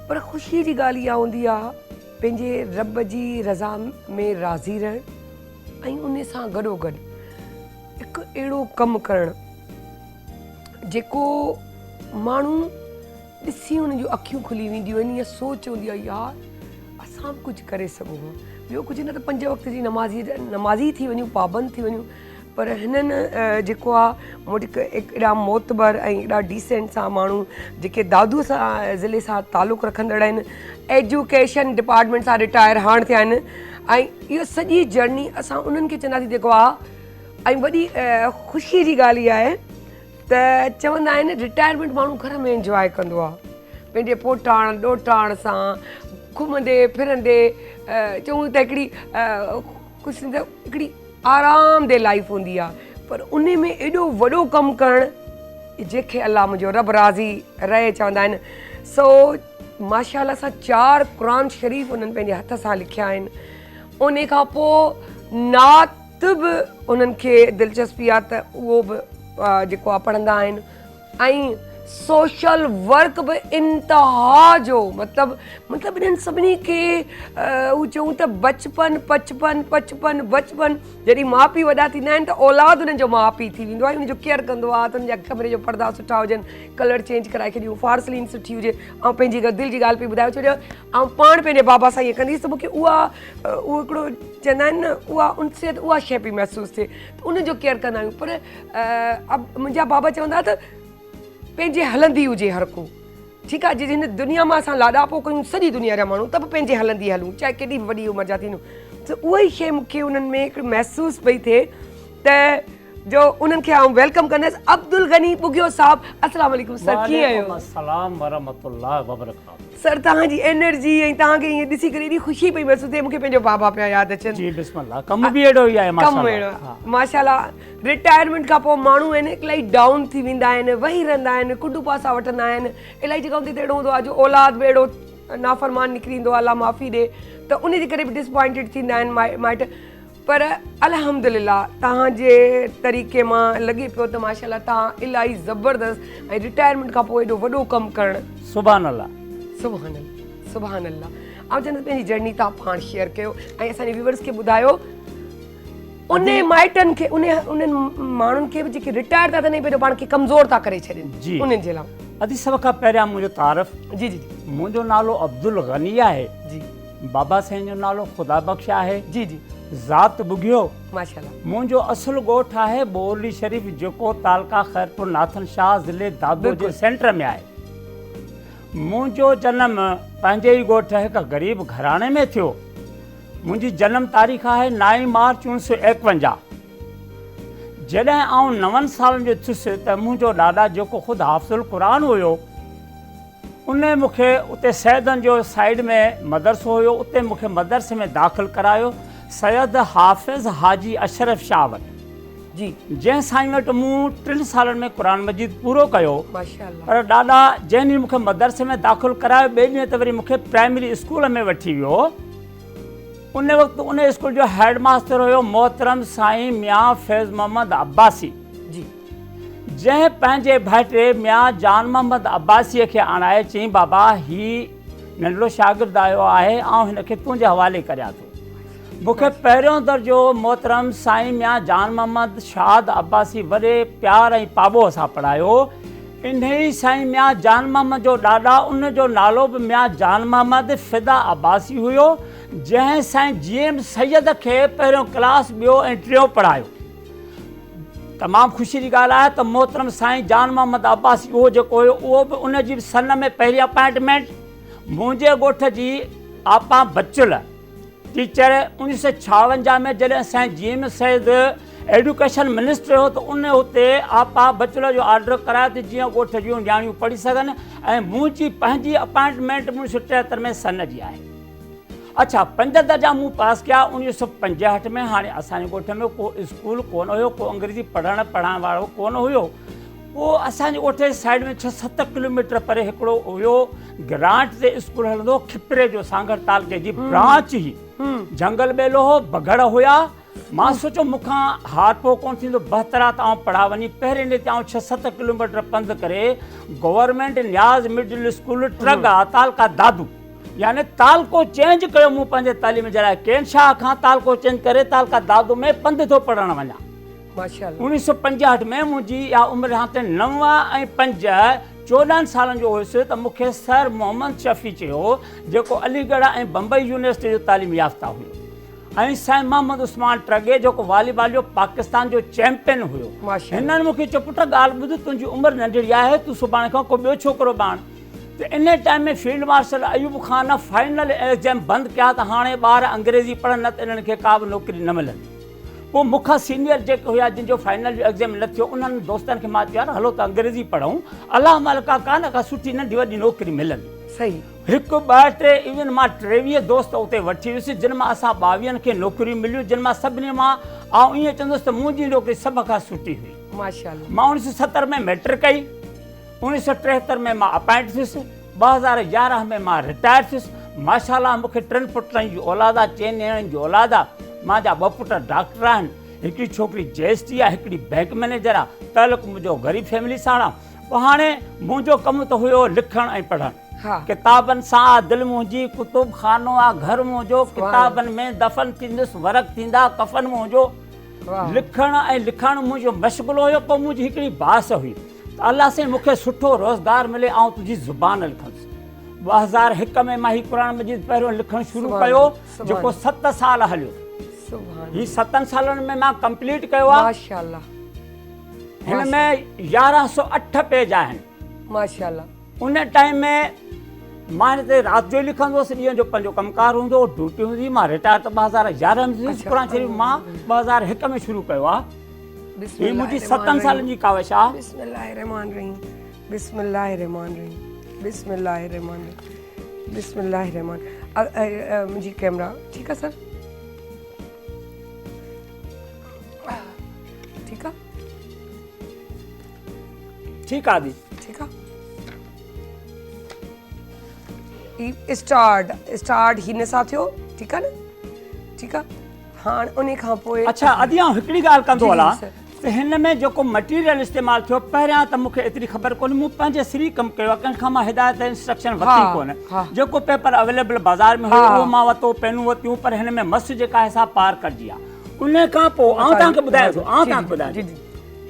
पर ख़ुशीअ जी ॻाल्हि इहा हूंदी आहे पंहिंजे रब जी रज़ा में राज़ी रहणु ऐं उन सां गॾोगॾु हिकु अहिड़ो कमु करणु जेको माण्हू ॾिसी हुन जूं अखियूं खुली वेंदियूं आहिनि, ईअं सोच हूंदी आहे यार असां बि कुझु करे सघूं, ॿियो कुझु न त 5 वक़्त जी नमाज़ी थी वञूं, पाबंद थी वञूं। पर हिननि जेको आहे मूं वटि हिकु एॾा मोतबर ऐं एॾा डिसेंट सां माण्हू जेके दादूअ सां ज़िले सां तालुक़ु रखंदड़ आहिनि, एजुकेशन डिपार्टमेंट सां रिटायर हाणे थिया आहिनि, ऐं इहो सॼी जर्नी असां उन्हनि खे चवंदासीं जेको आहे। ऐं वॾी ख़ुशीअ जी ॻाल्हि इहा आहे त चवंदा आहिनि रिटायरमेंट माण्हू घर में इंजॉय कंदो आहे, पंहिंजे पोटाण ॾोटाण सां घुमंदे फिरंदे, चऊं त हिकिड़ी कुझु न हिकिड़ी आरामदेह लाइफ हूंदी आहे। पर उन में एॾो वॾो कमु करणु जंहिंखे अलाह मुंहिंजो रब राज़ी रहे चवंदा आहिनि। सो माशाअल्लाह सां 4 क़ुरान शरीफ़ उन्हनि पंहिंजे हथ सां लिखिया आहिनि। उन खां पोइ नात बि उन्हनि खे दिलचस्पी आहे त उहो बि जेको आहे पढ़ंदा आहिनि, ऐं सोशल वर्क बि इंतिहा जो मतिलबु इन्हनि सभिनी खे हू चऊं त बचपन जॾहिं माउ पीउ वॾा थींदा आहिनि त औलाद उन्हनि जो माउ पीउ थी वेंदो आहे, उनजो केयर कंदो आहे त उनजा कमरे जो पर्दा सुठा हुजनि, कलर चेंज कराए छॾियूं, फार्सलीन सुठी हुजे। ऐं पंहिंजी दिलि जी ॻाल्हि पई ॿुधाए छॾियो, ऐं पाण पंहिंजे बाबा सां ईअं कंदीसि त मूंखे उहो हिकिड़ो चवंदा आहिनि न उहा उनसियत उहा शइ पई महसूसु थिए, त उनजो केयर कंदा आहियूं। पर मुंहिंजा बाबा चवंदा त पंहिंजे हलंदी हुजे हर को, ठीकु आहे, जे हिन दुनिया मां असां लाॾापो कयूं सॼी दुनिया जा माण्हू त बि पंहिंजे हलंदी हलूं, चाहे केॾी वॾी उमिरि जा थींदियूं। त उहा ई शइ मूंखे उन्हनि में हिकिड़ी महसूसु पई थिए त जो उन्हनि खे आउं वेलकम कंदसि। अब्दुल गनी बुगियो साहब, अस्सलाम वालेकुम सर, कीअं आहियो? अस्सलाम वरहमतुल्लाह वबरकातुहू। सर तव्हांजी एनर्जी ऐं तव्हांखे ईअं ॾिसी करे एॾी ख़ुशी पई महसूसु थिए, मूंखे पंहिंजो बाबा पिया यादि अचनि। जी बिस्मिल्लाह, कम बि अहिड़ो ई आहे कमु अहिड़ो आहे माशाल्लाह। रिटायरमेंट खां पोइ माण्हू आहिनि इलाही डाउन थी वेंदा आहिनि, वेही रहंदा आहिनि, कुॾू पासा वठंदा आहिनि, इलाही जॻहियुनि ते अहिड़ो हूंदो आहे जो औलाद बि अहिड़ो नाफ़रमान निकिरी ईंदो आहे, अलाह माफ़ी ॾे, त उनजे करे बि डिसपॉइंटेड थींदा आहिनि माइट। पर अल्हम्दुलिल्लाह तव्हांजे तरीक़े मां लॻे पियो त माशाल्लाह तव्हां इलाही ज़बरदस्त ऐं रिटायरमेंट खां पोइ एॾो वॾो कमु करणु, सुभान अल्लाह सुभान अल्लाह। ऐं चवंदसि पंहिंजी जर्नी तव्हां पाण शेयर कयो ऐं असांजे व्यूअर्स खे ॿुधायो उन माइटनि खे उन्हनि माण्हुनि खे बि जेके रिटायर था थियनि पंहिंजो पाण खे कमज़ोर था करे छॾनि, उन्हनि जे लाइ। अदी सभ खां पहिरियां मुंहिंजो तारफ़, जी जी मुंहिंजो नालो अब्दुल गनी आहे जी, बाबा साईं जो नालो ख़ुदा बख़्श आहे जी जी, ज़ात बुगियो माशाल्लाह। मुंहिंजो असुल ॻोठ आहे बोरली शरीफ़, जेको तालका ख़ैरपुर नाथन शाह ज़िले दादो जे सेंटर में आहे। मुंहिंजो जनमु पंहिंजे ई ॻोठ हिकु ग़रीब घराणे में थियो। मुंहिंजी जनम तारीख़ आहे 9 मार्च 1951। जॾहिं आउं 9 सालनि जो थियुसि त मुंहिंजो ॾाॾा जेको ख़ुदि हाफ़िज़ुल क़ुरान हुयो, उन मूंखे उते सैदनि जो साइड में मदरसो हुयो, उते मूंखे मदरसे में दाख़िल करायो सैयद हाफ़िज़ हाजी अशरफ शाह वटि जी, जंहिं साईं वटि मूं 3 सालनि में क़ुरान मजीद पूरो कयो माशाल्लाह। पर ॾाॾा जंहिं ॾींहुं मूंखे मदरसे में दाख़िल करायो, ॿिए ॾींहं ते वरी मूंखे प्राइमरी स्कूल में वठी वियो। उन वक़्तु उन स्कूल जो हेड मास्टर हुयो मोहतरम साईं मियां फैज़ मोहम्मद अब्बासी जी, जंहिं पंहिंजे भाइटे मियां जान मोहम्मद अब्बासीअ खे आणाए चयईं, बाबा हीउ नंढड़ो शागिर्दु आयो आहे, ऐं हिनखे तुंहिंजे हवाले करियां थो। मूंखे पहिरियों दर्जो मोहतरम साईं मियां जान मोहम्मद शाद अब्बासी वॾे प्यार ऐं पाबो सां पढ़ायो। इन ई साईं मियां जान मोहम्मद जो ॾाॾा, उन जो नालो बि मियां जान मोहम्मद फ़िदा अब्बासी हुयो, जंहिं साईं GM सैयद खे पहिरियों क्लास 2 ऐं 3 पढ़ायो। तमामु ख़ुशी जी ॻाल्हि आहे त मोहतरम साईं जान मोहम्मद अब्बासी उहो जेको हुयो, उहो बि उन जी सन में पहिरीं अपॉइंटमेंट। मुंहिंजे ॻोठ जी आपा बचुल टीचर 1956 में जॾहिं Sain GM Syed education minister हो, त उन हुते आपा बचुल जो ऑर्डर करायो त जीअं ॻोठ जूं न्याणियूं पढ़ी सघनि, ऐं मुंहिंजी पंहिंजी अपॉइंटमेंट 1973 में सन जी आहे। अच्छा, 5 दर्जा मूं पास कया 1965 में। हाणे असांजे ॻोठ में को स्कूल कोन हुयो, को अंग्रेजी पढ़ाइण वारो कोन हुयो। पोइ असांजे ॻोठ जे साइड में 6-7 किलोमीटर परे हिकिड़ो हुयो ग्रांट ते स्कूल हलंदो, खिपरे जो सांगर तालके जी ब्रांच ही, जंगल ॿेलो हो, बगड़ हुया। मां सोचो मूंखां हार पो कोन थींदो, बहितरा त आउं पढ़ा वञी। पहिरें ॾींहं ते आउं 6-7 किलोमीटर पंधु करे गवर्नमेंट न्याज़ मिडिल स्कूल ट्रगा तालका दादू, यानी तालको चेंज कयो मूं पंहिंजे तालीम जे लाइ। केनशाह खां तालको चेंज करे तालका दादू में पंधु थो पढ़णु वञा माशाल्लाह। 1965 में मुंहिंजी इहा उमिरि हाणे 9 ऐं 5 14 सालनि जो हुयुसि त मूंखे सर मोहम्मद शफ़ी चयो, जेको अलीगढ़ ऐं बम्बई यूनिवर्सिटी जो तालीम याफ़्ता हुयो, ऐं साईं मोहम्मद उस्मान ट्रगे जेको वॉलीबॉल जो पाकिस्तान जो चैंपियन हुयो। हिननि मूंखे चयो, पुट ॻाल्हि ॿुध, तुंहिंजी उमिरि नंढड़ी आहे, तूं सुभाणे खां को ॿियो छोकिरो ॿाण। त इन टाइम में field marshal Ayub Khan final exam बंदि कया त हाणे ॿार अंग्रेज़ी पढ़नि, न त इन्हनि खे का बि नौकिरी न मिलंदी। पोइ मूंखां सीनियर जेके हुया, जिनजो फाइनल जो एग्ज़ाम न थियो, उन्हनि दोस्तनि खे मां चयो, यार हलो त अंग्रेज़ी पढ़ूं, अलाह मालिका का सुठी नंढी वॾी नौकिरी मिलंदी। सही, 1 2 3 इवन मां 23 दोस्त उते वठी वियुसि, जिन मां असां 22 खे नौकिरियूं मिलियूं, जिन मां सभिनी मां आउं ईअं चवंदुसि त मुंहिंजी नौकिरी सभ खां सुठी हुई माशाल्लाह। मां 1970 में मैट्रिक कई, 1973 में मां अपॉइंट थियुसि, 2011 में मां रिटायर थियुसि माशाल्लाह। मूंखे 3 पुटनि जी औलाद आहे, 4 नियाणियुनि जी औलाद आहे। मुंहिंजा 2 पुट डॉक्टर आहिनि, हिकिड़ी छोकिरी JST आहे, हिकिड़ी बैंक मैनेजर आहे। तलक मुंहिंजो ग़रीब फैमिली सां आहे। पोइ हाणे मुंहिंजो कमु त हुयो लिखणु ऐं पढ़णु हा किताबनि सां दिलि मुंहिंजी कुतुब खानो आहे घर मुंहिंजो किताबनि में दफ़न थींदुसि वर्क थींदा कफ़न मुंहिंजो वाह लिखणु ऐं लिखणु मुंहिंजो मशग़ूलो हुयो। पोइ मुंहिंजी हिकिड़ी बास हुई त अलाह साईं मूंखे सुठो रोज़गार मिले ऐं तुंहिंजी ज़ुबान लिखंदुसि। 2001 में मां ही क़ुर मजीद पहिरियों लिखणु शुरू कयो जेको 7 साल हलियो। सुभान ही 7 सालनि में मां कंप्लीट कयो आहे। माशाल्लाह हिन में 1108 पेज आहिनि। माशाल्लाह उन टाइम में मां हिन ते राति जो लिखंदो हुउसि, ॾींहं जो पंहिंजो कमकार हूंदो हो, ड्यूटी हूंदी। मां रिटायर त 2011 में थी। क़ुर शरीफ़ मां 2001 में शुरू कयो आहे। हीअ मुंहिंजी 7 सालनि जी काविश आहे। बिस्मिल्लाहिर्रहमानिर्रहीम बिस्मिल्लाहिर्रहमानिर्रहीम बिस्मिल्लाहिर्रहमानिर्रहीम बिस्मिल्लाहिर्रहमान मुंहिंजी कैमरा ठीकु आहे सर? ठीकु आहे ठीकु आहे दी ठीकु आहे। स्टार्ट हिन सां थियो ठीकु आहे न? ठीकु आहे। हाणे उन खां पोइ अच्छा अॼु आउं हिकिड़ी ॻाल्हि कंदो जी, हलां सर। त हिन में जेको मटीरियल इस्तेमालु थियो पहिरियां त मूंखे एतिरी ख़बर कोन्हे, मूं पंहिंजे सिरी कमु कयो आहे, कंहिंखां मां हिदायत इंस्ट्रक्शन वरिती कोन्हे। जेको पेपर अवेलेबल बाज़ार में हुयो उहो मां वरितो, पेनूं वरितियूं, पर हिन में मस जेका आहे सा पार कटिजी आहे। उन खां पोइ आउं तव्हांखे ॿुधायां थो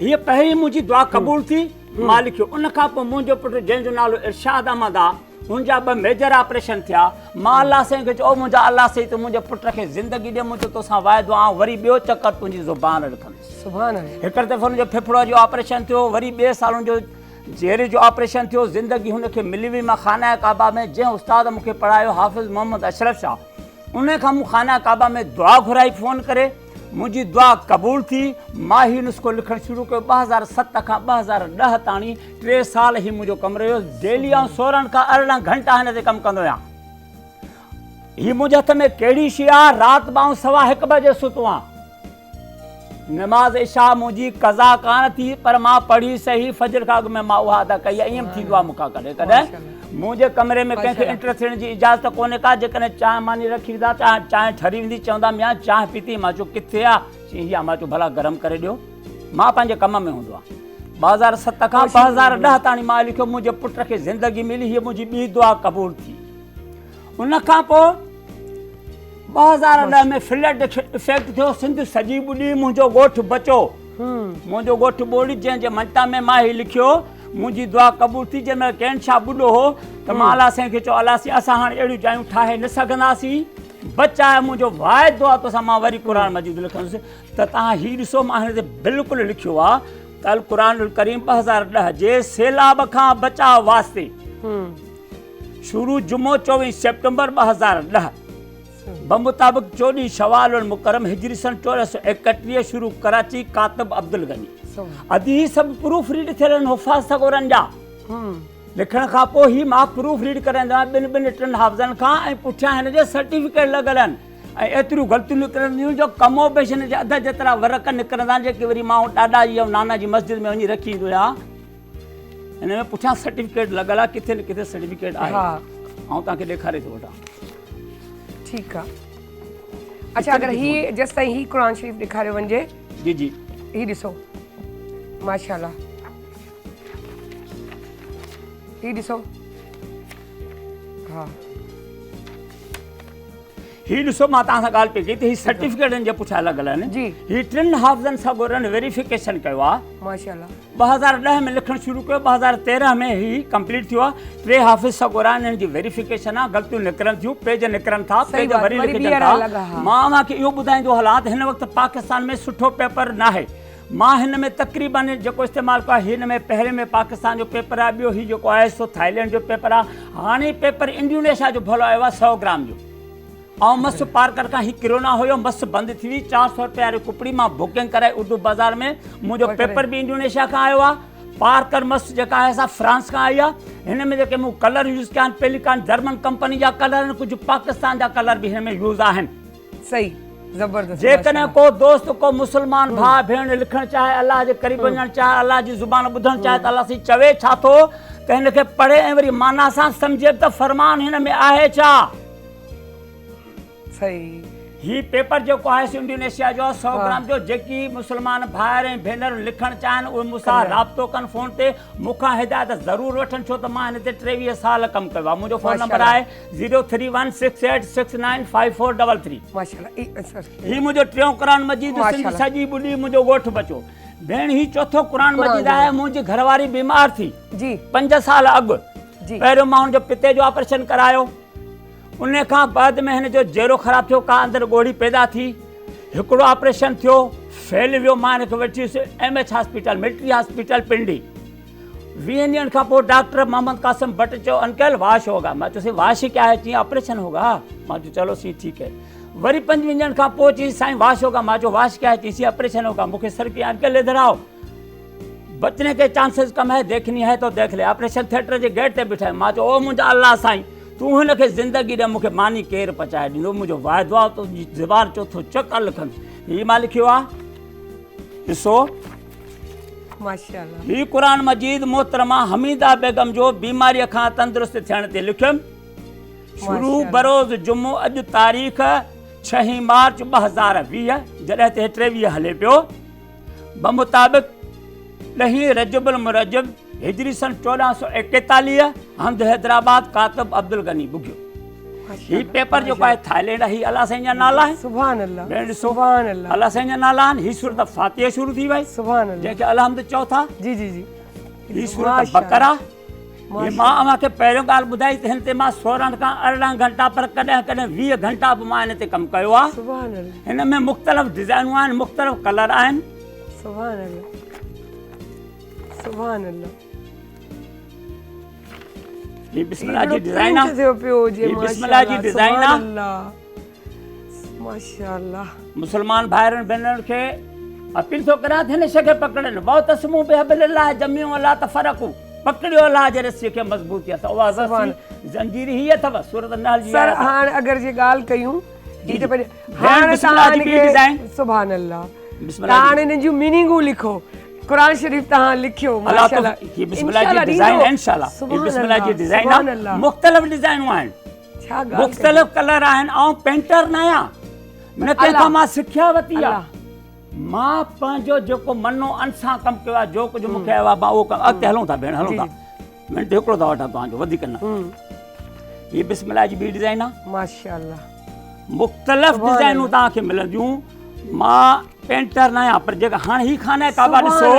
हीअ पहिरीं मुंहिंजी दुआ क़बूल थी, मां लिखियो। उन खां पोइ मुंहिंजो पुटु जंहिंजो नालो इरशाद अहमद आहे, हुनजा 2 मेजर ऑपरेशन थिया। मां अलाह साईं खे चयो मुंहिंजा अलाह साईं तूं मुंहिंजे पुट खे ज़िंदगी ॾे, मुंहिंजो तोसां वाइदो आहे वरी ॿियो चकर तुंहिंजी ज़ुबान लिखंदुसि। सुभान अल्लाह। हिकु दफ़ो हुनजो फेफड़ो जो ऑपरेशन थियो, वरी 2 सालनि जो चेहरे जो ऑपरेशन थियो। ज़िंदगी हुनखे मिली हुई मां खाना काबा में, जंहिं उस्ताद मूंखे पढ़ायो हाफ़िज़ मोहम्मद अशरफ शाह, उन खां मूं खाना काबा में दुआ घुराई फ़ोन करे। मुंहिंजी दुआ क़बूल थी। मां ही नुस्ख़ो लिखणु शुरू कयो 2007 खां 2010 ताणी 3 साल ही मुंहिंजो कमु रहियो। डेली आउं 16 खां 18 घंटा हिन ते कमु कंदो आहियां। हीअ मुंहिंजे हथ में कहिड़ी शइ आहे? राति आउं 1:15 बजे सुतो आहियां। नमाज़ इशा मुंहिंजी कज़ा कान थी, पर मां पढ़ी सही फजर खां अॻु में मां उहा अदा कई आहे। ईअं थींदो आहे मूंखां कॾहिं कॾहिं। मुंहिंजे कमरे में कंहिंखे एंटर थियण जी इजाज़त कोन्हे का। जेकॾहिं चांहि मानी रखी ईंदा चांहि ठरी वेंदी, चवंदा मियां चांहि पीती। मां चयो किथे आहे? चई हीअ। मां चयो भला गरम करे ॾियो। मां पंहिंजे कम में हूंदो आहे। 2007 खां 2010 ताणी मां लिखियो। मुंहिंजे पुट खे ज़िंदगी मिली, हीअ मुंहिंजी ॿी दुआ क़बूल थी। उन खां पोइ 2010 में फ्लड इफेक्ट थियो, सिंध सॼी ॿुॾी, मुंहिंजो ॻोठु बचो। मुंहिंजो ॻोठु ॿोड़ी, जंहिंजे मंटा में मां ही लिखियो मुंहिंजी दुआ क़बूल थी। जंहिंमहिल कैन शाह ॿुॾो हो त मां अलाह साईं खे चयो अलाह साईं असां हाणे अहिड़ियूं जायूं ठाहे न सघंदासीं, बचाए। मुंहिंजो वाइदो आहे तोसां मां वरी क़ुर मजीद लिखंदुसि। त तव्हां हीउ ॾिसो, मां हिन ते बिल्कुलु लिखियो आहे त अल क़ुरानुल करीम 2010 जे सैलाब खां बचाव वास्ते शुरू जुमो 24 सेप्टेंबर 2010 बमुताबिक़ 14 शवाल उल मुकरम हिजरी सन 1431 शुरू कराची कातिब अब्दुल गनी। अॼु ही सभु प्रूफ रीड थियल आहिनि हुफ़ाज़ सगोरनि जा। लिखण खां पोइ ही मां प्रूफ रीड कराईंदो आहियां 2-2 हाफ़िज़नि खां, ऐं पुठियां हिन जे सर्टिफिकेट लॻल आहिनि। ऐं एतिरियूं ग़लतियूं निकिरंदियूं जो कमो पेश हिन जे अध जेतिरा वर्क निकिरंदा आहिनि, जेके वरी मां ॾाॾा जी ऐं नाना जी मस्जिद में वञी रखी ईंदो आहियां। हिन में पुठियां सर्टिफिकेट लॻल आहे, किथे न किथे सर्टिफिकेट आहे। ऐं तव्हांखे ॾेखारे थो वठां। ठीकु आहे। अच्छा अगरि हीअ जेसि ताईं हीअ क़ुर शरीफ़ ॾेखारियो वञिजे। जी जी हीअ ॾिसो माशाल्लाह, हीअ ॾिसो। हा हीअ ॾिसो, मां तव्हां सां ॻाल्हि पई कई त हीअ सर्टिफिकेटनि जे पुठियां लॻल आहिनि। जी। हीअ 3 हाफ़िज़नि सां ॻोल्हनि वेरिफिकेशन कयो आहे। माशाल्लाह। 2010 में लिखणु शुरू कयो, 2013 में ही कंप्लीट थियो आहे। 3 हाफ़िज़ सां ॻोल्हनि, हिन जी वेरिफिकेशन आहे। ग़लतियूं निकिरनि थियूं, पेज निकिरनि था, पेज वरी लिखजनि था। मां तव्हांखे इहो ॿुधाईंदो हलां त हिन वक़्तु पाकिस्तान में सुठो पेपर न आहे। मां हिन में तक़रीबन जेको इस्तेमालु कयो आहे, हिन में पहिरें में पाकिस्तान जो पेपर आहे, ॿियो हीउ जेको आहे सो थाईलैंड जो पेपर आहे। हाणे पेपर इंडोनेशिया जो भलो आयो आहे 100 ग्राम जो। ऐं मस पार्कर खां ही किरोना हुयो, मस बंदि थी हुई। 400 रुपया वारी कुपड़ी मां बुकिंग कराए उर्दू बाज़ार में। मुंहिंजो पेपर बि इंडोनेशिया खां आयो आहे। पार्कर मस जेका आहे सा फ्रांस खां आई आहे। हिन में जेके मूं कलर यूज़ कया आहिनि, पेलिकान जर्मन कंपनी जा कलर आहिनि, कुझु पाकिस्तान जा कलर बि हिन में यूज़ आहिनि। सही ज़बरदस्त। जेकॾहिं को दोस्त को मुस्लमान भाउ भेण लिखणु चाहे, अलाह जे क़रीब वञणु चाहे, अलाह जी ज़ुबान ॿुधणु चाहे, त अलाह साईं चवे छा थो त हिन खे पढ़े ऐं वरी माना सां सम्झे त फ़रमान हिन में आहे छा। सही। ही पेपर जो आहे इंडोनेशिया जो 100 ग्राम जो जेकी मुसलमान भाइर ऐं भेनर लिखण चाहिनि उहे मूंसां राब्तो कनि फ़ोन ते मूंखां हिदायत ज़रूरु वठनि छो त मां हिन ते 23 साल कमु कयो आहे। मुंहिंजो फ़ोन नंबर आहे 03168695433। ही मुंहिंजो टियों क़ुरान मजीद सिंध सॼी ॿुॾी मुंहिंजो ॻोठु बचो। भेण ही चौथों क़ुरान मजीद आहे। मुंहिंजी घरवारी बीमार थी जी 5 साल अॻु। पहिरियों मां हुनजो पिते जो ऑपरेशन करायो, उन खां बाद में हिन जो जेरो ख़राबु थियो, का अंदरि ॻोड़ी पैदा थी, हिकिड़ो ऑपरेशन थियो, फेल वियो। मां हिनखे वठी वियुसि MH हॉस्पिटल, मिलिट्री हॉस्पिटल पिंडी। 20 ॾींहंनि खां पोइ डॉक्टर मोहम्मद कासिम भट्ट चयो अंकल वाश होगा। मां चयोसि वाश क्या है? चई ऑपरेशन होगा। मां चयो चलो सी ठीकु है। वरी 5 ॾींहंनि खां पोइ चई साईं वाश होगा। मां चयो वाश क्या है? चई सी ऑपरेशन होगा। मूंखे सर किया अंकल इधर आओ, बचने के चांसेस कम है, देखनी है तो देख ले। ऑपरेशन थिएटर जे गेट ते बिठाए। मां चयो ओ मुंहिंजा अल्लाह साईं तूं हिनखे ज़िंदगी ॾे, मूंखे मानी केरु पचाए ॾींदो? मुंहिंजो वाइदो आहे तुंहिंजी ज़बान चोथो चकर लिखंदुसि। हीउ मां लिखियो आहे, ॾिसो माशाअल्लाह। हीउ क़ुरान मजीद मोहतरमा हमीदा बेगम जो बीमारीअ खां तंदुरुस्त थियण ते लिखियुमि। शुरू बरोज़ जुमो, अॼु तारीख़ 6 मार्च 2020, जॾहिं ते 23 हले पियो। बमुताबिक़ 10 रजबुल मुरजब हिजरी सन 1441, हमद हैदराबाद, कातिब अब्दुल गनी बुगियो। ही पेपर जो आहे थाईलैंड, ही अल्लाह साईं जा नाला आहिनि। सुभान अल्लाह, भेण ॾिसो सुभान अल्लाह, अल्लाह साईं जा नाला आहिनि। ही सूरत फातिहा शुरू थी वई, सुभान अल्लाह, जंहिंखे अलहम्द चओ था। जी जी जी। ही सूरत बकरा। ही मां अव्हांखे पहिरियों ॻाल्हि ॿुधाई त हिन ते मां 16 खां 18 घंटा, पर कॾहिं कॾहिं 20 घंटा बि मां हिन ते कमु कयो आहे। सुभान अल्लाह। हिन में मुख़्तलिफ़ डिज़ाइनूं आहिनि, मुख़्तलिफ़ कलर आहिनि। सुभान अल्लाह, सुभान अल्लाह। ये बिस्मिल्लाह जी डिज़ाइन आहे। थियो पियो जी, ये बिस्मिल्लाह जी डिज़ाइन आहे। माशाअल्लाह। मुसलमान भाइरनि भेनरुनि खे अपील थो करियां त हिन शइ खे पकड़नि। वअतसिमू बिहब्लिल्लाह जमीअ वला तफ़रक़ू, पकड़ियो अल्लाह जे रस्सीअ खे मज़बूती सां। उहा ज़ंजीर ही अथव सूरत नहल जी। सर हाणे अगरि जे ॻाल्हि कयूं जी जी। हाणे बिस्मिल्लाह जी डिज़ाइन। सुभान अल्लाह। बिस्मिल्लाह हाणे हिन जूं मीनिंगूं लिखो, क़ुरान शरीफ़ तव्हां लिखियो। माशाअल्लाह। ये बिस्मिल्लाह जी डिज़ाइन है इंशाअल्लाह। ये बिस्मिल्लाह जी डिज़ाइन आहे। मुख़्तलिफ़ डिज़ाइनूं आहिनि, मुख़्तलिफ़ कलर आहिनि ऐं पेंटर न आहियां, न कंहिंखां मां सिखिया वरिती आहे। मां पंहिंजो जेको मनो अनसां कमु कयो आहे, जो कुझु मूंखे आयो आहे मां उहो कमु। अॻिते हलूं था भेण, हलूं था। मिंट हिकिड़ो था वठां तव्हांजो, वधीक न। हीअ बिस्मिल्लाह जी ॿी डिज़ाइन आहे। माशाअल्लाह। मुख़्तलिफ़ डिज़ाइनूं तव्हांखे मिलंदियूं। मां पेंटर न आहियां, पर जेका हाणे ही खाना काबा ॾिसो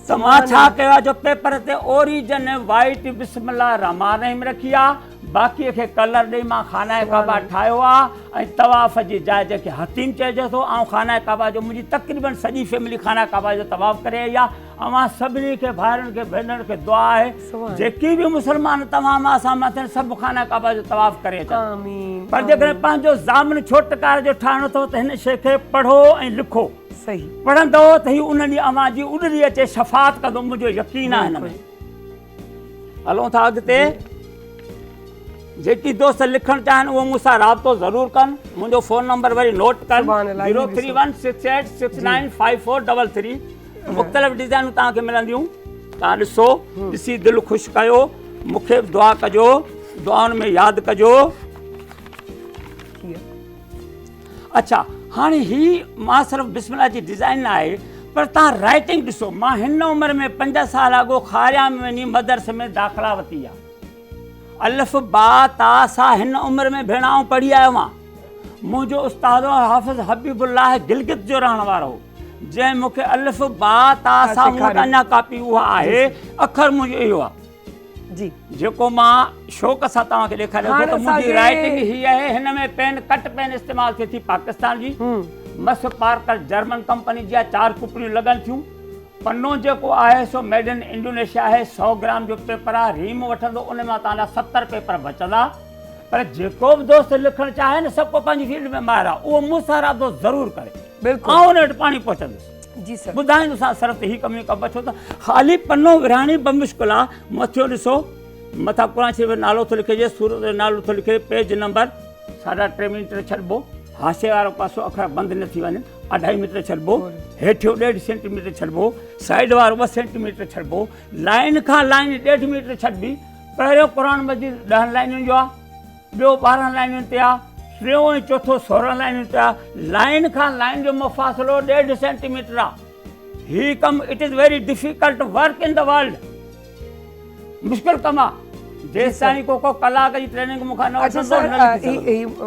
त मां छा कयो आहे, जो पेपर ते ओरिजिन वाइट बिस्मिल्लाह रहमान रहीम रखी आहे, बाक़ीअ खे कलर ॾेई मां खाना काबा ठाहियो आहे। ऐं तवाफ़ जी जाइ जेके हतीम चइजे थो, ऐं खाना काबा जो मुंहिंजी तक़रीबन सॼी फैमिली खाना काबा जो तवाफ़ करे आई आहे। अवां सभिनी खे भाइरनि खे भेनरुनि खे दुआ आहे, जेकी बि मुसलमान तमामु आसाम थियनि, सभु खाना काबा जो तवाफ़ करे अचनि। पर जेकॾहिं पंहिंजो ज़ामन छोटकार जो ठाहिणो अथव त हिन शइ खे पढ़ो ऐं लिखो। सही पढ़ंदव त ही उन ॾींहुं अवां जी उॾरी अचे, शफ़ात कंदो, मुंहिंजो यकीन आहे हिन में। हलूं था अॻिते। जेकी दोस्त लिखणु चाहिनि उहो मूंसां राब्तो ज़रूरु कनि। मुंहिंजो फ़ोन नंबर वरी नोट कनि, 03168695433। मुख़्तलिफ़ डिज़ाइनूं तव्हांखे मिलंदियूं। तव्हां ॾिसो, ॾिसी दिलि ख़ुशि कयो, मूंखे दुआ कजो, दुआउनि में यादि कजो। अच्छा, हाणे ही मां सिर्फ़ु बिस्मिल्लाह जी डिज़ाइन आहे, पर तव्हां राइटिंग ॾिसो। मां हिन उमिरि में 5 साल अॻो खारिया में वञी मदरसे में दाख़िला वरिती आहे। अलिफ़ बा ता सा हिन उमिरि में भेण आऊं पढ़ी आयो आहियां। मुंहिंजो उस्ताद हाफ़िज़ हबीबुल्लाह गिलगित जो रहण वारो हो, जंहिं मूंखे अलिफ़ बा ता सा अञा कापी उहा आहे, अखर मुंहिंजो इहो आहे जी, जेको मां शौक़ सां तव्हांखे ॾेखारियो थो। त मुंहिंजी राइटिंग हीअ आहे। हिन में पेन कट पेन इस्तेमालु थिए थी पाकिस्तान जी, मस पार्कर जर्मन कंपनी जी आहे, 4 कुपड़ियूं लॻनि थियूं। पन्नो जेको आहे सो मेड इन इंडोनेशिया आहे। 100 ग्राम जो पेपर आहे। रीम वठंदो उन मां तव्हांजा 70 पेपर बचंदा। पर जेको बि दोस्त लिखणु चाहे न, सभु को पंहिंजी फील्ड में माहिर आहे, उहो मूंसां राब्तो ज़रूरु करे। बिल्कुलु उन वटि पाणी पहुचंदुसि जी सर। ॿुधाईंदोसां सिर्फ़ु त ही कमु कमु छो त ख़ाली पन्नो विरहाइणी बमुश्किल आहे। मथियो ॾिसो, मथां क़ुरान शरीफ़ जो नालो थो लिखिजे, सूरत जो नालो थो लिखे, पेज नंबर 3.5 मीटर छॾिबो, हासे वारो पासो अखर बंदि न थी वञे, 2.5 मीटर छॾिबो, हेठियो 1.5 सेंटीमीटर छॾिबो, साइड वारो 2 सेंटीमीटर छॾिबो, लाइन खां लाइन 1.5 मीटर छॾिबी। पहिरियों क़ुरान मजीद 10 लाइनुनि जो आहे, ॿियो 12 लाइनुनि ते आहे, टियों ऐं चौथो 16 लाइनूं पिया, लाइन खां लाइन जो मुफ़ासिलो 1.5 सेंटीमीटर आहे। ही कमु it is very difficult work in the world, मुश्किल कमु आहे। जेसि ताईं को कलाक जी ट्रेनिंग मूंखां न वठंदो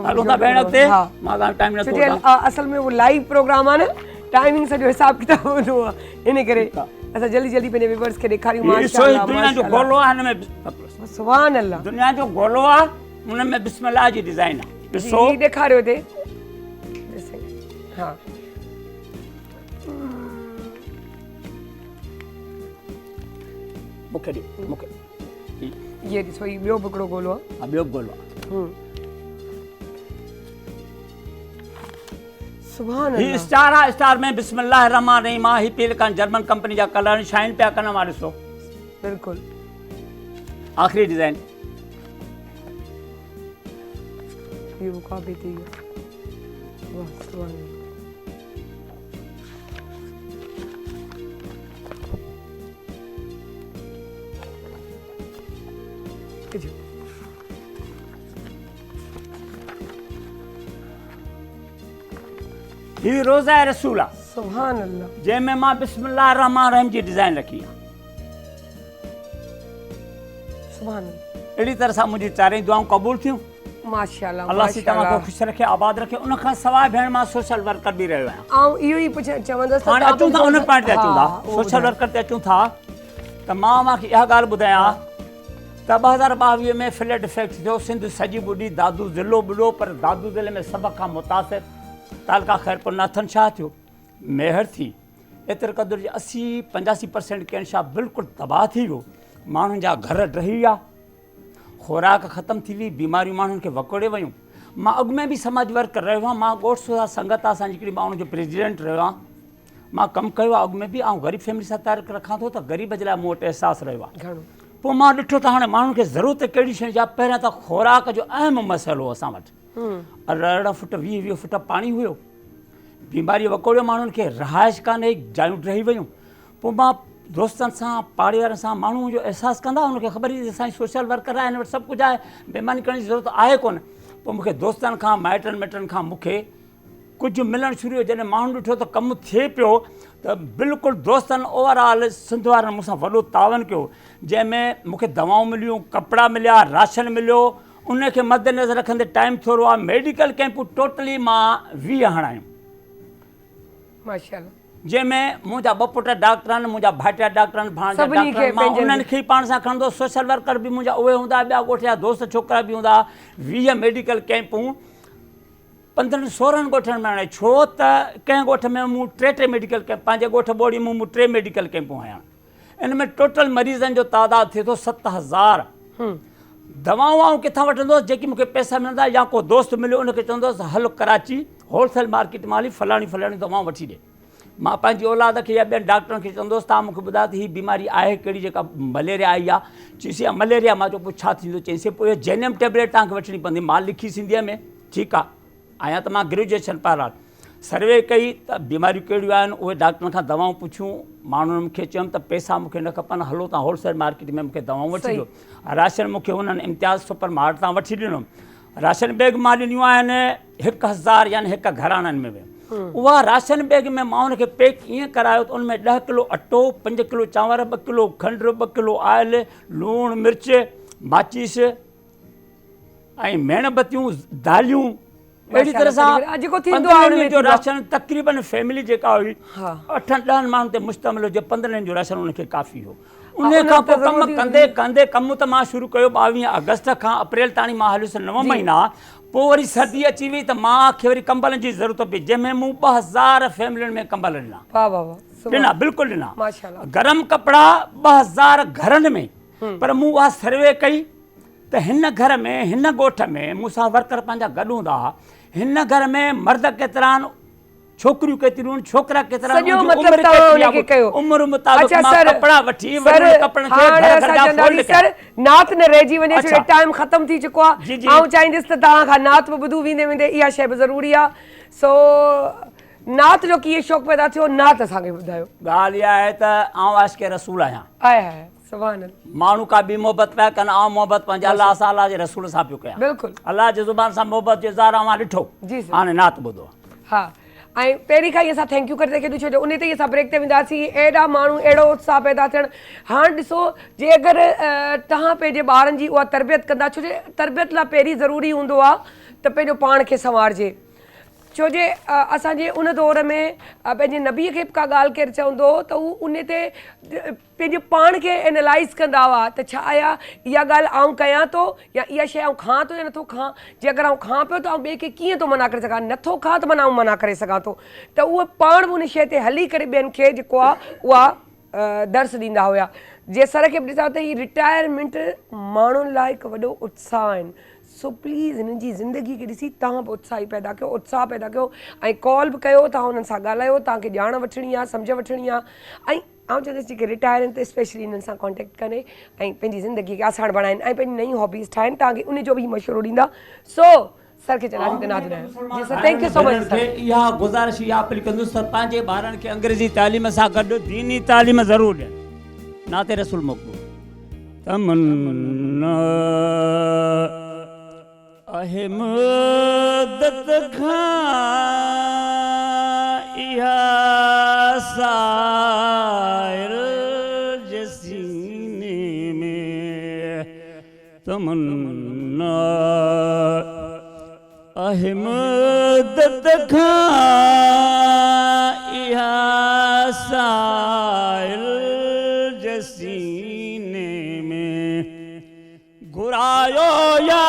हलो था भेण अॻिते, मां तव्हां टाइम नथो ॾियां। असल में वो लाइव प्रोग्राम आहे न, टाइमिंग सॼो हिसाब किताब हूंदो आहे, इन करे असां जल्दी जल्दी पंहिंजे व्यूअर्स खे ॾेखारियूं। माशाअल्लाह, दुनिया जो गोलो आहे, हिन में सुभान अल्लाह, दुनिया जो गोलो आहे, हुन में बिस्मिल्लाह जी डिज़ाइन आहे। ॾिसो ॾेखारियो हिते। हा, मूंखे ॾियो, मूंखे ये ॾिसो, ही ॿियो हिकिड़ो गोलो आहे। हा, ॿियो गोलो आहे। सुभान ही अल्लाह, स्टार आहे, स्टार में बिस्मिल्लाह रहमान रहीम आहे। ही पीले कान जर्मन कंपनी जा कलर शाइन पिया कनि, मां ॾिसो बिल्कुलु आख़िरी डिज़ाइन। ये वो काबे थी है। वाह, सुभान अल्लाह। ही रोज़ा रसूल आहे, सुभान अल्लाह, जंहिंमें मां बिस्मिल्लाह रहमान रहीम जी डिज़ाइन रखी आहे। सुभान अल्लाह, अहिड़ी तरह सां मुंहिंजी चारई दुआऊं क़बूल थियूं। माशाअल्लाह, अल्लाह सी तव्हांखे ख़ुशि रखे, आबाद रखे। उन खां सवाइ भेण मां सोशल वर्कर बि रहियो आहियां। ऐं इहो ई चवंदसि, हाणे अचूं था उन पॉइंट ते अचूं था, सोशल वर्कर ते अचूं था, त मां तव्हांखे इहा ॻाल्हि ॿुधायां त 2022 में फ्लड इफेक्ट थियो, सिंध सॼी ॿुॾी, दादू ज़िलो ॿुॾो, पर दादू ज़िले में सभ खां मुतासिर तालका ख़ैरपुर नाथन शाह थियो, मेहर थी, एतिरे क़दुरु जी 80-85% कैन शाह बिल्कुलु तबाह थी वियो। माण्हुनि जा घर ड्रही विया, ख़ुराक ख़तमु थी हुई, बीमारियूं माण्हुनि खे वकोड़े वियूं। मां अॻु में बि समाज वर्क रहियो आहियां, मां ॻोठ सुधा संगत आहे असांजी हिकिड़ी, मां उनजो प्रेसिडेंट रहियो आहियां। मां कमु कयो आहे अॻु में बि, ऐं ग़रीब फैमिली सां तारीख़ रखां थो, त ग़रीब जे लाइ मूं वटि अहसासु रहियो आहे। पोइ मां ॾिठो त हाणे माण्हुनि खे ज़रूरत कहिड़ी शइ जा। पहिरियां त ख़ुराक जो अहम मसइलो असां वटि, अरिड़हं फुट 20-20 फुट पाणी हुयो, बीमारी वकोड़ियो माण्हुनि खे, रहाइश कान्हे, जायूं ड्रही वियूं। पोइ मां दोस्तनि सां, पाड़े वारनि सां, माण्हू जो अहसासु कंदा, हुनखे ख़बर ई असांजी सोशल वर्कर आहे, हिन वटि सभु कुझु आहे, बेईमानी करण जी ज़रूरत आहे कोन। पोइ मूंखे दोस्तनि खां, माइटनि मिटनि खां मूंखे कुझु मिलणु शुरू हुयो। जॾहिं माण्हू ॾिठो त कमु थिए पियो, त बिल्कुलु दोस्तनि ओवरऑल सिंध वारनि मूंसां वॾो तावन कयो, जंहिंमें मूंखे दवाऊं मिलियूं, कपिड़ा मिलिया, राशन मिलियो। उनखे मद्देनज़र रखंदे टाइम थोरो आहे, मेडिकल कैंपूं टोटली मां 20 हणायूं माशाअल्लाह, जंहिंमें मुंहिंजा 2 पुट डॉक्टर आहिनि, मुंहिंजा भाइटिया डॉक्टर आहिनि, भाणजा डॉक्टर आहिनि, मां उन्हनि खे पाण सां खणंदो। सोशल वर्कर बि मुंहिंजा उहे हूंदा, ॿिया ॻोठ जा दोस्त छोकिरा बि हूंदा। 20 मेडिकल कैंपूं 15-16 ॻोठनि में हाणे, छो त कंहिं ॻोठ में मूं 3 मेडिकल कैंप, पंहिंजे ॻोठ ॿोड़ी में मूं 3 मेडिकल कैंपूं हयां। इन में टोटल मरीज़नि जो तादादु थिए थो 7000। दवाऊं किथां वठंदुसि, जेकी मूंखे पैसा मिलंदा, या को दोस्त मिलियो उनखे चवंदुसि हल कराची होलसेल मार्केट मां हली फलाणी फलाणी दवाऊं वठी ॾे। मां पंहिंजी औलाद खे या ॿियनि डॉक्टरनि खे चवंदुसि तव्हां मूंखे ॿुधायो त हीअ बीमारी आहे कहिड़ी, जेका मलेरिया आई आहे। चईसि मलेरिया, मां चयो पोइ छा थींदो? चईसि पोइ जेनियम टेबलेट तव्हांखे वठणी पवंदी। मां लिखी सिंधीअ में, ठीकु आहे, आहियां त मां ग्रेजुएशन पारां सर्वे कई त बीमारियूं कहिड़ियूं आहिनि, उहे डॉक्टरनि खां दवाऊं पुछियूं। माण्हुनि खे चयुमि त पैसा मूंखे न खपनि, हलो तव्हां होलसेल मार्केट में मूंखे दवाऊं वठी ॾियो। राशन मूंखे हुननि इम्तियाज़ सुपर मार्ट तां वठी ॾिनो। राशन बैग मां ॾिनियूं आहिनि 1000, यानी 1 घराणनि में। उहा राशन बैग में मां हुनखे पैक ईअं करायो त उनमें 10 किलो अटो, 5 किलो चांवर, 2 किलो खंडु, 2 किलो ऑयल, लूणु मिर्च, माचिस ऐं मेणबतियूं, दालियूं, अहिड़ी तरह सां जो राशन तक़रीबन फैमिली जेका हुई 8-10 माण्हुनि ते मुश्तमिल हुजे, 15 जो राशन उनखे काफ़ी हो। उन खां पोइ कमु कंदे कंदे कमु त मां शुरू कयो 22 अगस्त खां अप्रैल ताईं मां हलियुसि 9 महीना। पोइ वरी सर्दी अची वई त मूंखे वरी कंबलनि जी ज़रूरत पई, जंहिंमें मूं 2000 फैमिलियुनि में कंबल ॾिना, बिल्कुलु ॾिना। गरम कपिड़ा 2000 घरनि में। पर मूं उहा सर्वे कई त हिन घर में, हिन ॻोठ में मूंसां वर्कर पंहिंजा गॾु हूंदा हुआ, हिन घर में मर्द केतिरा आहिनि, छोकिरियूं केतिरियूं आहिनि, छोकिरा केतिरा आहिनि, उमिरि मुताबिक़ मां कपिड़ा वठी नात न रहिजी वञे, छो टाइम ख़तम थी चुको आहे। ऐं चाहींदसि त तव्हां खां नात बि ॿुधूं, वेंदे वेंदे इहा शइ बि ज़रूरी आहे। सो नात जो कीअं शौक़ु पैदा थियो, नात असांखे ॿुधायो। ॻाल्हि इहा आहे त आउं आशिक़ रसूल आहियां। सुभान अल्लाह। माण्हू का बि मोहबत पिया कनि, ऐं मोहबत पंहिंजे अलाह सां अलाह जे रसूल सां पियो कयां। बिल्कुलु अलाह जे ज़ुबान सां मोहबत जो इज़हार मां ॾिठो, जी सर। हाणे नात ॿुधो। हाँ, ऐं पहिरीं खां ई असां थैंक यू करे था केॾो, छो जो उन ते ई असां ब्रेक ते वेंदासीं। एॾा माण्हू अहिड़ो उत्साह पैदा थियण। हाणे ॾिसो, जे अगरि तव्हां पंहिंजे ॿारनि जी उहा तरबियत कंदा, छो जे तरबियत लाइ पहिरीं ज़रूरी हूंदो आहे त पंहिंजो पाण खे संवारजे। छो जे असांजे उन दौर में पंहिंजे नबीअ खे बि का ॻाल्हि केरु चवंदो त उहो उन ते पंहिंजे पाण खे एनालाइज़ कंदा हुआ त छा आया इहा ॻाल्हि आउं कयां थो या इहा शइ आउं खां थो या नथो खां। जे अगरि आउं खां पियो त आउं ॿिए खे कीअं थो मना करे सघां, नथो खां त माना आउं मना करे सघां थो। त उहे पाण बि उन शइ ते हली करे ॿियनि खे जेको आहे उहा दर्स ॾींदा हुया। जे सर खे बि ॾिसां त हीअ रिटायरमेंट माण्हुनि लाइ हिकु वॾो उत्साह आहिनि। सो प्लीज़ हिननि जी ज़िंदगी खे ॾिसी तव्हां बि उत्साही पैदा कयो, उत्साह पैदा कयो ऐं कॉल बि कयो, तव्हां हुननि सां ॻाल्हायो, तव्हांखे ॼाण वठणी आहे, सम्झ वठणी आहे। ऐं आउं चवंदसि जेके रिटायर आहिनि त स्पेशली हिननि सां कॉन्टेक्ट करे ऐं पंहिंजी ज़िंदगी खे आसान बणाइनि ऐं पंहिंजी नयूं हॉबीज़ ठाहिनि, तव्हांखे उन जो बि मशवरो ॾींदा। सो सर खे चवंदासीं त नाज़ ॿुधायो। जी sir, thank you so much sir. इहा गुज़ारिश इहा अपील कंदुसि त पंहिंजे ॿारनि खे अंग्रेज़ी तालीम सां गॾु दीनी तालीम ज़रूरु ॾियनि। नाते रसूल मोकिलो। तमन्ना आहे मुद्दत खां इहा साइर जे सीने में, तमन्ना आहे मुद्दत खां इहा साइर जे सीने में, घुरायो या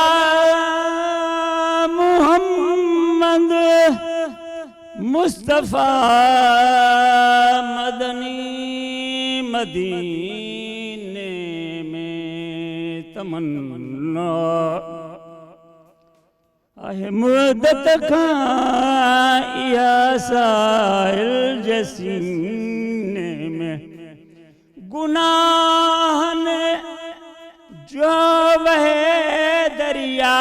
मुस्तफ़ा मदनी मदीने में, तमन्ना आहे मुद्दत खां इहा साइल जे सीने में, गुनाहन जो वहे दरिया,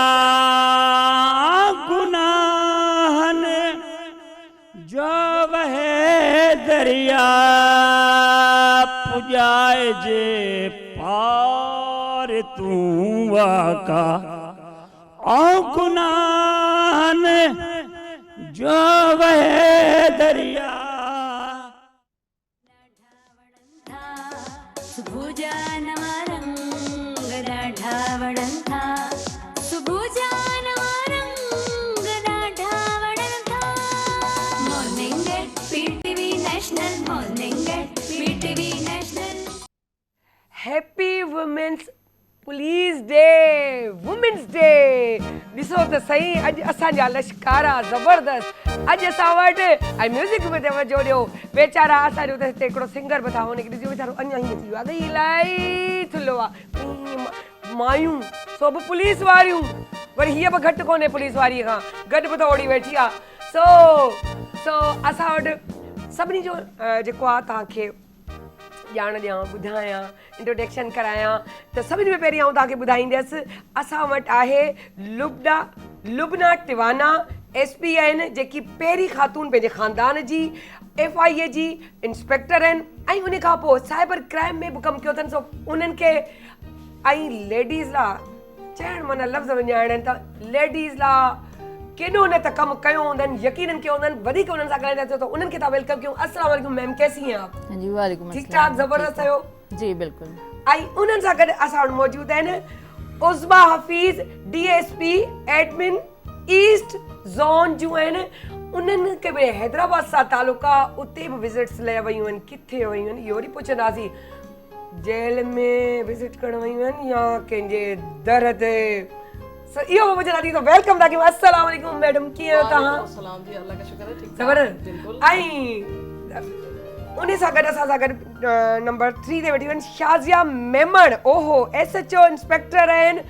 गुनाहन जो वहे दरिया, पुजाए जे पार तूं वाका, औ गुनाहन जो वहे दरिया। सुबुजा नवा रंग ॾाढा वणनि था, सुबुजा नवा रंग ॾाढा वणनि था। Morning at PTV national, morning at PTV national. Happy women's police day, women's day. ॾिसो त सही, अॼु असांजा लश्कारा ज़बरदस्त। अॼु असां वटि ऐं म्यूज़िक बि तवजो ॾियो। वेचारा असांजो त हिते हिकिड़ो सिंगर बि था, हुनखे ॾिसो वीचारो अञा हीअं थी वियो आहे, इलाही थुल्हो आहे। मायूं सो बि पुलिस वारियूं, वरी हीअ बि घटि कोन्हे पुलिस वारीअ खां, गॾु बि त ओड़ी वेठी आहे। सो असां वटि सभिनी जो जेको आहे तव्हांखे ॼाण ॾियां, ॿुधायां, इंट्रोडक्शन करायां त सभिनी में पहिरीं आउं तव्हांखे ॿुधाईंदसि असां वटि आहे लुबना टिवाना SP आहिनि, जेकी पहिरीं ख़ातून पंहिंजे ख़ानदान जी FIA जी इंस्पेक्टर आहिनि ऐं उन खां पोइ साइबर क्राइम में बि कमु कयो अथनि। सो उन्हनि खे ऐं लेडीज़ लाइ चइणु माना लफ़्ज़ विञाइणनि त लेडीज़ लाइ केॾो न त कमु कयो हूंदनि, यकीननि कयो हूंदनि, वधीक उन्हनि सां ॻाल्हाईंदासीं त उन्हनि खे था वेलकम कयूं। अस्सलाम वालेकुम मैम, कैसी हैं आप? जी वालेकुम ठीक ठाक, ज़बरदस्त आहियो? जी बिल्कुल। ऐं उन्हनि सां गॾु असां वटि मौजूदु आहिनि Uzma Hafeez DSP admin east zone जूं आहिनि। उन्हनि खे बि हैदराबाद सां तालुका, उते बि विज़िट्स लाइ वयूं आहिनि। किथे वयूं आहिनि इहो वरी पुछंदासीं, जेल में विज़िट करणु वयूं आहिनि या कंहिंजे दर ते। इहो बि पुछंदासीं त वेलकम था कयूं। अस्सलाम वालेकुम मैडम, कीअं आहियो तव्हां? सलाम जी, अल्लाह का शुक्र है, ठीक ज़बरदस्त। ऐं उन सां गॾु असां सां गॾु नंबर 3 ते वेठी आहिनि शाज़िया मेमण, ओहो SHO इंस्पेक्टर आहिनि।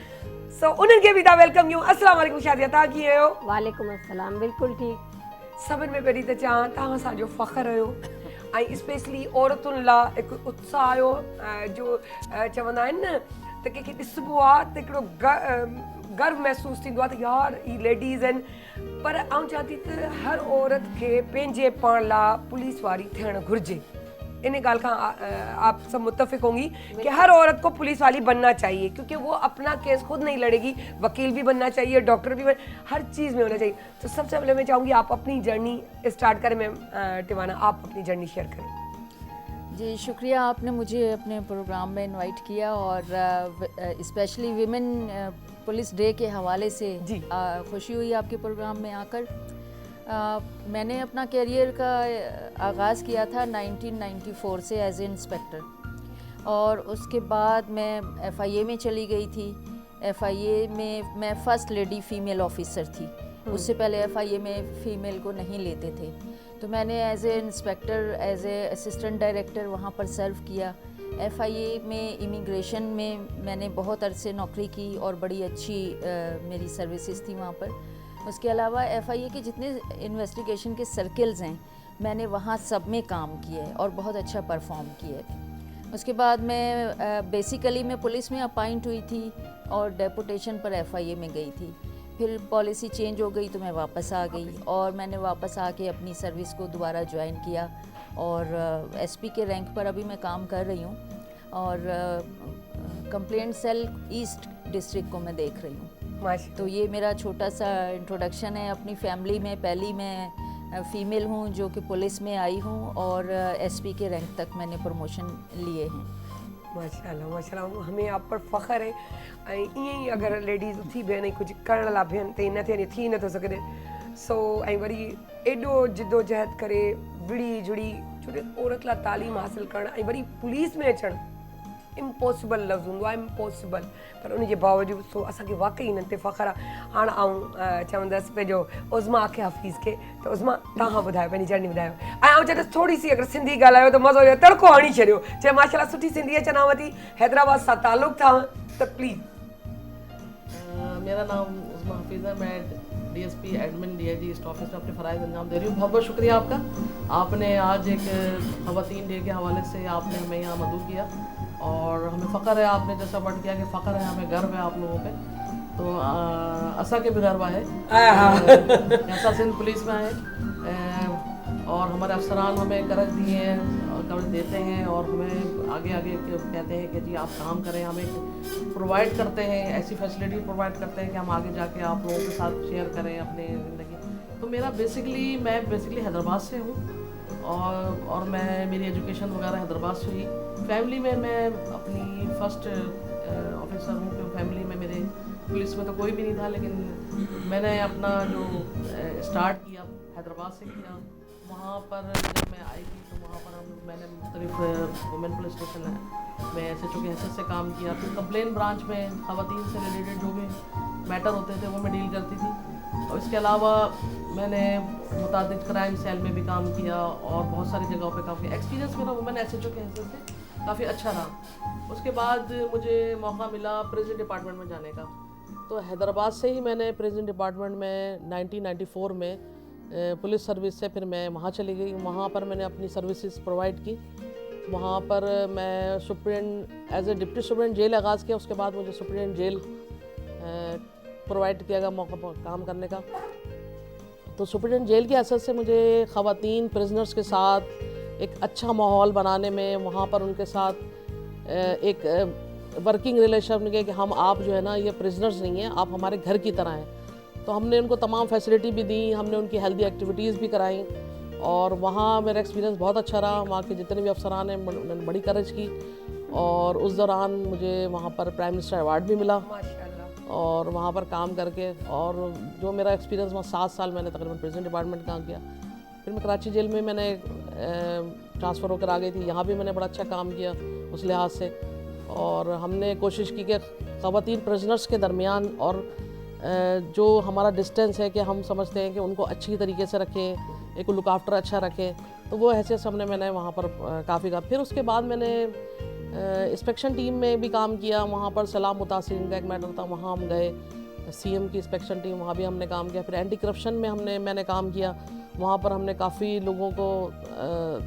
सो उन्हनि खे बि था वेलकम कयूं। अस्सलाम वालेकुम शाज़िया, तव्हां कीअं आहियो? वालेकुम अस्सलाम, बिल्कुलु ठीकु। सभिनि में पहिरीं त चवां तव्हां असांजो फ़ख्रु हुयो ऐं स्पेशली औरतुनि लाइ हिकु उत्साह हुयो जो चवंदा आहिनि न त कंहिंखे ॾिसबो आहे त हिकिड़ो गर्व महसूसु थींदो आहे त यार ही लेडीज़ आहिनि। पर आउं चवां थी त हर औरत खे पंहिंजे पाण लाइ पुलिस वारी थियणु घुरिजे। इन ॻाल्हि खां आप सब मुत्तफ़िक होंगी कि हर औरत को पुलिस वाली बनना चाहिए, क्योंकि वो अपना केस खुद नहीं लड़ेगी, वकील भी बनना चाहिए, डॉक्टर भी हर चीज़ में होना चाहिए। तो सबसे पहले मैं चाहूँगी आप अपनी जर्नी स्टार्ट करें मैम। टिवाना, आप अपनी जर्नी शेयर करें। जी शुक्रिया, आपने मुझे अपने प्रोग्राम में इनवाइट किया और स्पेशली विमेन पुलिस डे के हवाले से जी। खुशी हुई आपके प्रोग्राम में आकर। मैंने अपना करियर का आगाज़ किया था 1994 से एज ए इंस्पेक्टर, और उसके बाद मैं FIA में चली गई थी। FIA में मैं फ़र्स्ट लेडी फ़ीमेल ऑफिसर थी। उससे पहले FIA में फ़ीमेल को नहीं लेते थे, तो मैंने as a inspector, as a assistant director वहाँ पर सर्व किया। FIA में इमिग्रेशन में मैंने बहुत अरसे नौकरी की और बड़ी अच्छी मेरी सर्विसेज थी वहाँ पर। उसके अलावा FIA के जितने इन्वेस्टिगेशन के सर्कल्स हैं, मैंने वहाँ सब में काम किया है और बहुत अच्छा परफॉर्म किया है। उसके बाद मैं बेसिकली मैं पुलिस में अपॉइंट हुई थी और डेपुटेशन पर FIA में गई थी। फिर पॉलिसी चेंज हो गई तो मैं वापस आ गई, और मैंने वापस आके अपनी सर्विस को दोबारा ज्वाइन किया, और SP के रैंक पर अभी मैं काम कर रही हूँ, और कंप्लेंट सेल ईस्ट डिस्ट्रिक्ट को मैं देख रही हूँ। तो ये मेरा छोटा सा इंट्रोडक्शन है अपनी फैमिली में। पहली मैं फ़ीमेल हूँ जो कि पुलिस में आई हूँ, और SP के रैंक तक मैंने प्रमोशन लिए हैं। माशाल्लाह माशाल्लाह, हमें आप पर फ़ख्र है। ऐं ईअं ई अगरि लेडीज़ उथी बीहनि ऐं कुझु करण लाइ बीहनि त ईअं न थियनि, थी नथो सघे। सो ऐं वरी एॾो जिदोजहद करे विड़ी जुड़ी, छो कि औरत लाइ तालीम हासिलु करणु ऐं वरी पुलिस में अचणु इम्पॉसिबल लफ़्ज़ हूंदो आहे, इम्पॉसिबल। पर उनजे बावजूदि सो असांखे वाक़ई हिननि ते फ़ख्रु आहे। हाणे आऊं चवंदसि पंहिंजो उज़मा खे हफ़ीज़ खे, त उज़मा तव्हां ॿुधायो, पंहिंजी जर्नी ॿुधायो। ऐं आऊं चवंदसि थोरी सी अगरि सिंधी ॻाल्हायो त मज़ो ईंदो, तड़को हणी छॾियो। चए माशाल्लाह सुठी सिंधी अचनाव थी, हैदराबाद सां ताल्लुक़ था, त प्लीज़। मेरा नाम उज़मा हफीज़ है, मैं DSP admin DIG east office में अपने फ़राइज़ अंजाम दे रही हूँ। बहुत बहुत शुक्रिया आपका, आपने आज एक ख़वातीन डे के हवाले से आपने हमें यहाँ मदऊ किया, और हमें फ़ख्र है, आपने जैसा वर्ड किया कि फ़ख्र है, हमें गर्व है आप लोगों पे। तो असा के भी गर्व है ऐसा सिंध पुलिस में है, और हमारे अफसरान हमें करज दिए हैं और करज देते हैं, और हमें आगे आगे कहते हैं कि जी आप काम करें, हमें प्रोवाइड करते हैं, ऐसी फैसिलिटी प्रोवाइड करते हैं कि हम आगे जाके आप लोगों के साथ शेयर करें अपनी ज़िंदगी। तो मैं बेसिकली हैदराबाद से हूँ, और मैं मेरी एजुकेशन वगैरह हैदराबाद से हुई। फैमिली में मैं अपनी फर्स्ट ऑफिसर हूँ, क्योंकि फैमिली में मेरे पुलिस में तो कोई भी नहीं था, लेकिन मैंने अपना जो स्टार्ट किया हैदराबाद से किया। वहाँ पर जब मैं आई थी तो वहाँ पर मैंने मुख्तलिफ वुमेन पुलिस स्टेशन में SHO के हैसियत से काम किया। फिर कंप्लेन ब्रांच में ख़वातीन से रिलेटेड जो भी मैटर होते थे वो मैं डील करती थी, और इसके अलावा मैंने मुतादिद क्राइम सेल में भी काम किया और बहुत सारी जगहों पे काम किया। एक्सपीरियंस मेरा वुमेन SHO के हैसियत से काफ़ी अच्छा रहा। उसके बाद मुझे मौका मिला प्रिजन डिपार्टमेंट में जाने का, तो हैदराबाद से ही मैंने प्रिजन डिपार्टमेंट में 1994 में पुलिस सर्विस से फिर मैं वहाँ चली गई। वहाँ पर मैंने अपनी सर्विसेज प्रोवाइड की। वहाँ पर मैं superintendent as a deputy superintendent jail आगाज़ किया। उसके बाद मुझे सुप्रीडेंट जेल प्रोवाइड किया गया मौका पर काम करने का। तो सुप्रीडेंट जेल की हैसियत से मुझे ख़वातीन प्रिजनर्स के साथ एक अच्छा माहौल बनाने में, वहाँ पर उनके साथ एक वर्किंग रिलेशन के कि हम आप जो है ना ये प्रिजनर्स नहीं हैं, आप हमारे घर की तरह हैं। तो हमने उनको तमाम फैसिलिटी भी दी, हमने उनकी हेल्दी एक्टिविटीज़ भी कराई, और वहाँ मेरा एक्सपीरियंस बहुत अच्छा रहा। वहाँ के जितने भी अफसरान हैं उन्होंने बड़ी करेज की, और उस दौरान मुझे वहाँ पर प्राइम मिनिस्टर अवार्ड भी मिला और वहाँ पर काम करके। और जो मेरा एक्सपीरियंस वहाँ 7 साल मैंने तकरीबन प्रिजन डिपार्टमेंट काम किया। फिर मैं कराची जेल में मैंने ट्रांसफ़र होकर आ गई थी। यहाँ भी मैंने बड़ा अच्छा काम किया उस लिहाज से, और हमने कोशिश की कि ख़वातीन प्रिजनर्स के दरमियान और जो हमारा डिस्टेंस है कि हम समझते हैं कि उनको अच्छी तरीके से रखें, एक लुक आफ्टर अच्छा रखें, तो वो हैसियत से मैंने वहाँ पर काफ़ी काम। फिर उसके बाद मैंने इंस्पेक्शन टीम में भी काम किया। वहाँ पर सलाम मुतासिरीन का एक मैटर था, वहाँ हम गए, CM की इंस्पेक्शन टीम, वहाँ भी हमने काम किया। फिर एंटी करप्शन में मैंने काम किया। वहाँ पर हमने काफ़ी लोगों को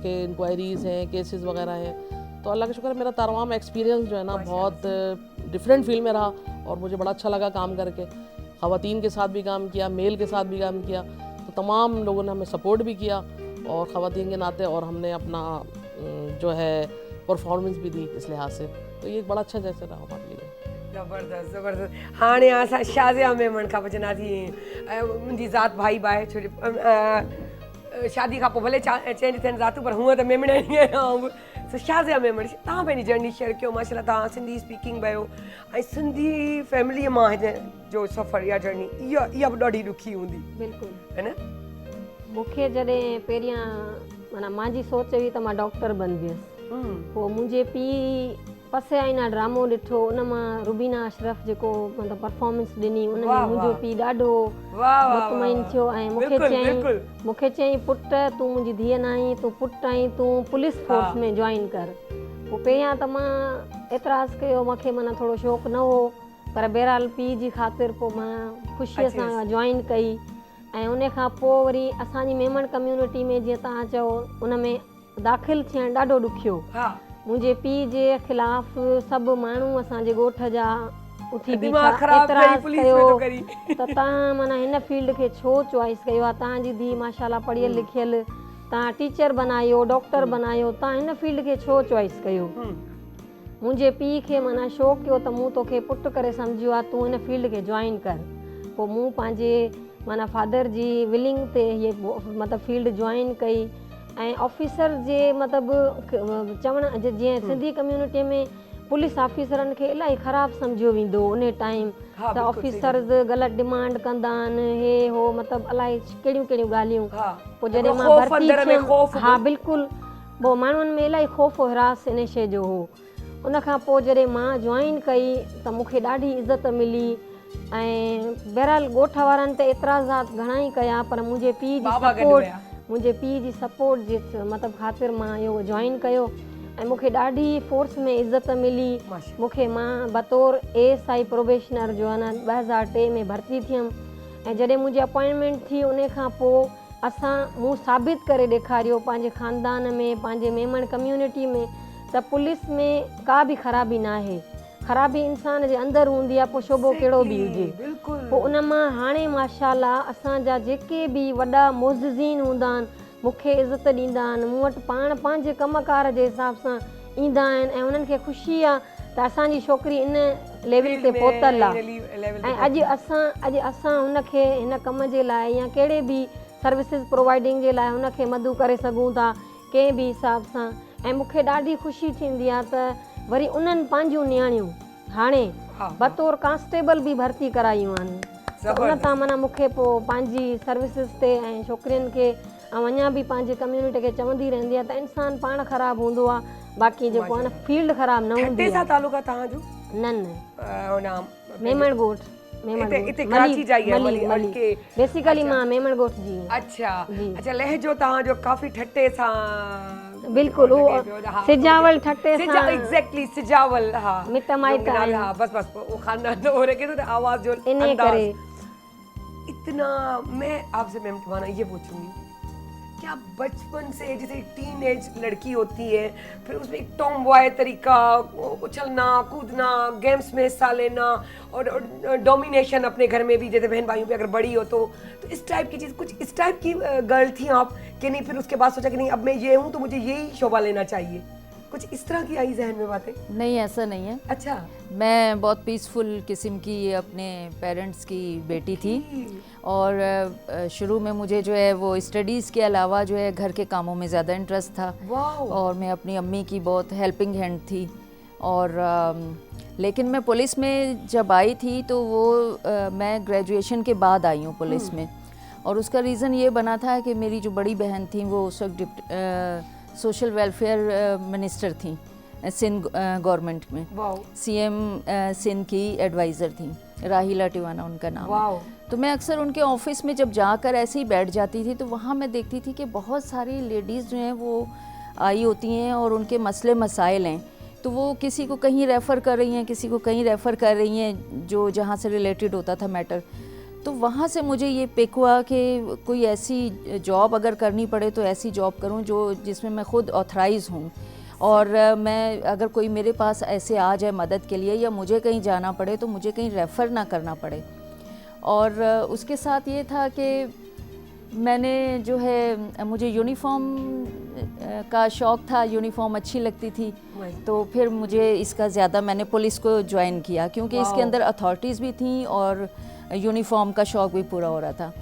के इंक्वायरीज़ हैं, केसेस वगैरह हैं। तो अल्लाह का शुक्र है मेरा तमाम एक्सपीरियंस जो है ना बहुत डिफरेंट फील्ड में रहा, और मुझे बड़ा अच्छा लगा काम करके। ख़वातीन के साथ भी काम किया, मेल के साथ भी काम किया, तो तमाम लोगों ने हमें सपोर्ट भी किया और ख़वातीन के नाते, और हमने अपना जो है परफॉर्मेंस भी दी इस लिहाज से, तो ये एक बड़ा अच्छा जैसे रहा हमारे लिए। ज़बरदस्त ज़बरदस्त। हाणे असां शाज़िया मेमण खां पुछंदासीं, मुंहिंजी ज़ात भाई बि आहे, छो जो शादी खां पोइ भले चेंज थियनि ज़ातूं, पर हूअं त मेमण ई आहियां। सो शाज़िया मेमण, तव्हां पंहिंजी जर्नी शेयर कयो। माशाल्लाह तव्हां सिंधी स्पीकिंग बि आहियो ऐं सिंधी फैमिलीअ मां हिन जो सफ़र या जर्नी इहा बि ॾाढी ॾुखी हूंदी, बिल्कुलु। है न? मूंखे जॾहिं पहिरियां माना मुंहिंजी सोच हुई त मां डॉक्टर बणंदसि, पोइ मुंहिंजे पीउ पसे आईना ड्रामो ॾिठो, उन मां रुबीना अशरफ जेको मतिलबु परफॉर्मेंस ॾिनी, उन में मुंहिंजो पीउ ॾाढो मुतमइन थियो ऐं मूंखे चयईं पुट तूं मुंहिंजी धीअ न आहीं, तूं पुटु आहीं, तूं पुलिस फोर्स में जॉइन कर। पोइ पहिरियां त मां एतिराज़ु कयो, मूंखे माना थोरो शौक़ु न हो, पर बहरहाल पीउ जी ख़ातिर पोइ मां ख़ुशीअ सां जॉइन कई। ऐं उन खां पोइ वरी असांजी मेमण कम्यूनिटी में जीअं तव्हां चयो उन में दाख़िल थियणु ॾाढो ॾुखियो। मुंहिंजे पीउ जे ख़िलाफ़ सभु माण्हू असांजे ॻोठ जा उथी बीठा एतिराज़ कयो त तव्हां माना हिन फील्ड खे छो चॉइस कयो आहे, तव्हांजी धीउ माशाल्लाह पढ़ियल लिखियल, तव्हां टीचर बनायो, डॉक्टर बनायो, तव्हां हिन फील्ड खे छो चॉइस कयो। मुंहिंजे पीउ खे माना शौक़ु कयो त मूं तोखे पुटु करे सम्झियो आहे, तूं हिन फील्ड खे जॉइन कर। पोइ मूं पंहिंजे माना फादर जी विलिंग ते हीअ मतिलबु फील्ड जॉइन कई। ऐं ऑफिसर जे मतिलबु चवण जीअं सिंधी कम्यूनिटी में पुलिस ऑफिसरनि खे इलाही ख़राबु सम्झियो वेंदो उन टाइम, त ऑफिसर्स ग़लति डिमांड कंदा आहिनि, हे हो मतिलबु इलाही कहिड़ियूं कहिड़ियूं ॻाल्हियूं। पोइ जॾहिं मां भर्ती थियमि, हा बिल्कुलु, पोइ माण्हुनि में इलाही ख़ौफ़ हिरास इन शइ जो हो। उन खां पोइ जॾहिं मां जॉइन कई त मूंखे ॾाढी इज़त मिली। ऐं बहरहाल ॻोठ वारनि त एतिराज़ात घणा ई कया, पर मुंहिंजे पीउ जी सपोर्ट जे मतिलबु ख़ातिर मां इहो जॉइन कयो ऐं मूंखे ॾाढी फोर्स में इज़त मिली। मूंखे मां बतौर ASI प्रोबेशनर जो आहे न 2003 में भर्ती थियमि। ऐं जॾहिं मुंहिंजी अपॉइंटमेंट थी उन खां पोइ मूं साबित करे ॾेखारियो पंहिंजे ख़ानदान में, पंहिंजे मेमण कम्यूनिटी में, त पुलिस में का बि ख़राबी न आहे। ख़राबी इंसान जे अंदरि हूंदी आहे, पोइ शोभो कहिड़ो बि हुजे। पोइ उन मां हाणे माशाल्लाह असांजा जेके बि वॾा मुअज़्ज़िज़ीन हूंदा आहिनि मूंखे इज़त ॾींदा आहिनि, मूं वटि पाण पंहिंजे कमकार जे हिसाब सां ईंदा आहिनि ऐं उन्हनि खे ख़ुशी आहे त असांजी छोकिरी इन लेवल ते पहुतल आहे। ऐं अॼु असां हुनखे हिन कम जे लाइ या कहिड़े बि सर्विसिस प्रोवाइडिंग जे लाइ हुनखे मदद करे सघूं था कंहिं बि हिसाब सां। ऐं मूंखे ॾाढी ख़ुशी थींदी आहे त वरी उन्हनि पंहिंजियूं नियाणियूं हाणे बतौर कांस्टेबल बि भर्ती करायूं आहिनि। उन तां माना मूंखे पोइ पंहिंजी सर्विसिस ते ऐं छोकिरियुनि खे ऐं अञा बि पंहिंजे कम्यूनिटी खे चवंदी रहंदी आहे त इंसानु पाण ख़राबु हूंदो आहे, बाक़ी जेको आहे न फील्ड ख़राबु न हूंदी आहे। तालुका तव्हांजो? न मेमण ॻोठ, बेसिकली मां मेमण ॻोठ जी। अच्छा लहजो तव्हांजो काफ़ी ठटे सां, बिल्कुलु सिजावल ठटे सां, एग्जैक्टली सिजावल, हा मिट माइट, हाँ बस वो खानदान हो रखे तो आवाज जो इन्हें करे। इतना मैं आपसे मैम तुम्हारा ये पूछूंगी, क्या बचपन से जैसे टीनेज लड़की होती है फिर उसमें एक टॉम बॉय तरीका, उछलना कूदना, गेम्स में हिस्सा लेना और डोमिनेशन अपने घर में भी, जैसे बहन भाइयों पे अगर बड़ी हो तो इस टाइप की चीज़, कुछ इस टाइप की गर्ल थी आप कि नहीं? फिर उसके बाद सोचा कि नहीं अब मैं ये हूँ तो मुझे यही शोभा लेना चाहिए, कुछ इस तरह की आई जहन में बातें? नहीं, ऐसा नहीं है। अच्छा, मैं बहुत पीसफुल किस्म की अपने पेरेंट्स की बेटी थी और शुरू में मुझे जो है वो स्टडीज़ के अलावा जो है घर के कामों में ज़्यादा इंटरेस्ट था और मैं अपनी अम्मी की बहुत हेल्पिंग हैंड थी। और लेकिन मैं पुलिस में जब आई थी तो वो मैं ग्रेजुएशन के बाद आई हूँ पुलिस में, और उसका रीज़न ये बना था कि मेरी जो बड़ी बहन थी वो उस वक्त सोशल वेलफेयर मिनिस्टर थी सिंध गवर्नमेंट में, CM सिंध की एडवाइज़र थी, राहिला टिवाना उनका नाम है। तो मैं अक्सर उनके ऑफिस में जब जाकर ऐसे ही बैठ जाती थी तो वहाँ मैं देखती थी कि बहुत सारी लेडीज़ जो हैं वो आई होती हैं और उनके मसले मसाइल हैं, तो वो किसी को कहीं रेफ़र कर रही हैं, किसी को कहीं रेफ़र कर रही हैं जो जहाँ से रिलेटेड होता था मैटर। तो वहाँ से मुझे ये पिक हुआ कि कोई ऐसी जॉब अगर करनी पड़े तो ऐसी जॉब करूँ जो जिसमें मैं ख़ुद ऑथराइज़ हूँ, और मैं अगर कोई मेरे पास ऐसे आ जाए मदद के लिए या मुझे कहीं जाना पड़े तो मुझे कहीं रेफ़र ना करना पड़े। और उसके साथ ये था कि मैंने जो है मुझे यूनिफॉर्म का शौक़ था, यूनिफॉर्म अच्छी लगती थी, तो फिर मुझे इसका ज़्यादा मैंने पुलिस को ज्वाइन किया क्योंकि इसके अंदर अथॉरिटीज़ भी थी और यूनिफॉर्म का शौक़ भी पूरा हो रहा था।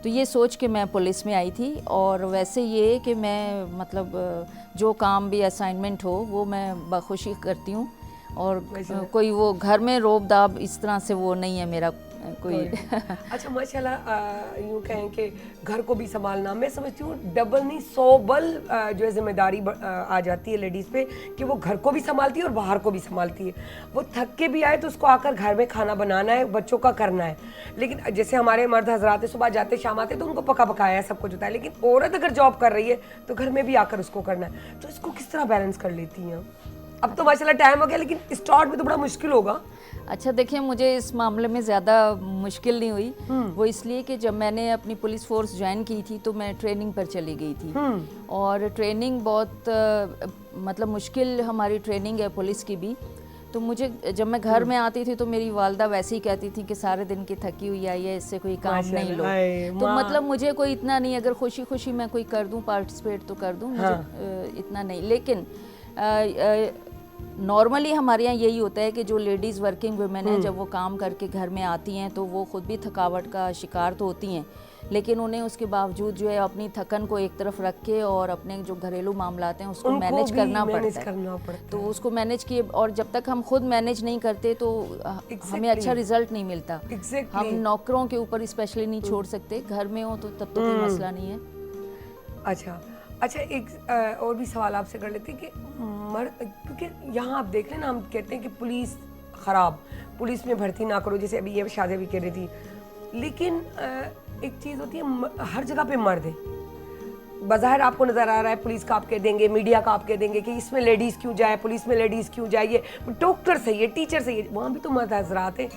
तो ये सोच के मैं पुलिस में आई थी। और वैसे ये कि मैं मतलब जो काम भी असाइनमेंट हो वो मैं बखुशी करती हूँ, और कोई वो घर में रोब दाब इस तरह से वो नहीं है मेरा कोई। अच्छा माशाल्लाह, यूँ कहें कि घर को भी संभालना, मैं समझती हूँ डबल नहीं 100 जो है जिम्मेदारी आ जाती है लेडीज़ पे कि वो घर को भी संभालती है और बाहर को भी संभालती है। वो थक के भी आए तो उसको आकर घर में खाना बनाना है, बच्चों का करना है। लेकिन जैसे हमारे मर्द हजरात सुबह जाते शाम आते तो उनको पका पकाया सब कुछ होता है, लेकिन औरत अगर जॉब कर रही है तो घर में भी आकर उसको करना है। तो इसको किस तरह बैलेंस कर लेती हैं? अब तो माशाल्लाह टाइम हो गया, लेकिन स्टार्ट में तो बड़ा मुश्किल होगा। अच्छा देखिए, मुझे इस मामले में ज़्यादा मुश्किल नहीं हुई। वो इसलिए कि जब मैंने अपनी पुलिस फोर्स ज्वाइन की थी तो मैं ट्रेनिंग पर चली गई थी, और ट्रेनिंग बहुत मतलब मुश्किल हमारी ट्रेनिंग है पुलिस की भी। तो मुझे जब मैं घर में आती थी तो मेरी वालदा वैसे ही कहती थी कि सारे दिन की थकी हुई आई है, इससे कोई काम नहीं लो। तो मतलब मुझे कोई इतना नहीं, अगर खुशी खुशी मैं कोई कर दूं पार्टिसिपेट तो कर दूं, मुझे इतना नहीं। लेकिन नॉर्मली हमारे यहाँ यही होता है कि जो लेडीज़ वर्किंग वुमेन हैं, जब वो काम करके घर में आती हैं तो वो खुद भी थकावट का शिकार तो होती हैं, लेकिन उन्हें उसके बावजूद जो है अपनी थकन को एक तरफ रख के और अपने जो घरेलू मामलात हैं उसको मैनेज करना पड़ता है। तो उसको मैनेज किए, और जब तक हम खुद मैनेज नहीं करते तो हमें अच्छा रिजल्ट नहीं मिलता। हम नौकरों के ऊपर स्पेशली नहीं छोड़ सकते, घर में हो तो तब तो कोई मसला नहीं है। अच्छा एक और भी सवाल आपसे कर लेते हैं कि क्योंकि यहाँ आप देख लें ना, हम कहते हैं कि पुलिस ख़राब, पुलिस में भर्ती ना करो, जैसे अभी ये शादी भी कह रही थी, लेकिन एक चीज़ होती है हर जगह पे मर्द है। बज़ाहिर आपको नज़र आ रहा है पुलिस का आप कह देंगे, मीडिया का आप कह देंगे कि इसमें लेडीज़ क्यों जाए, पुलिस में लेडीज़ क्यों जाए, ये डॉक्टर सही है, टीचर सही है, वहाँ भी तो मर्द हजरात है।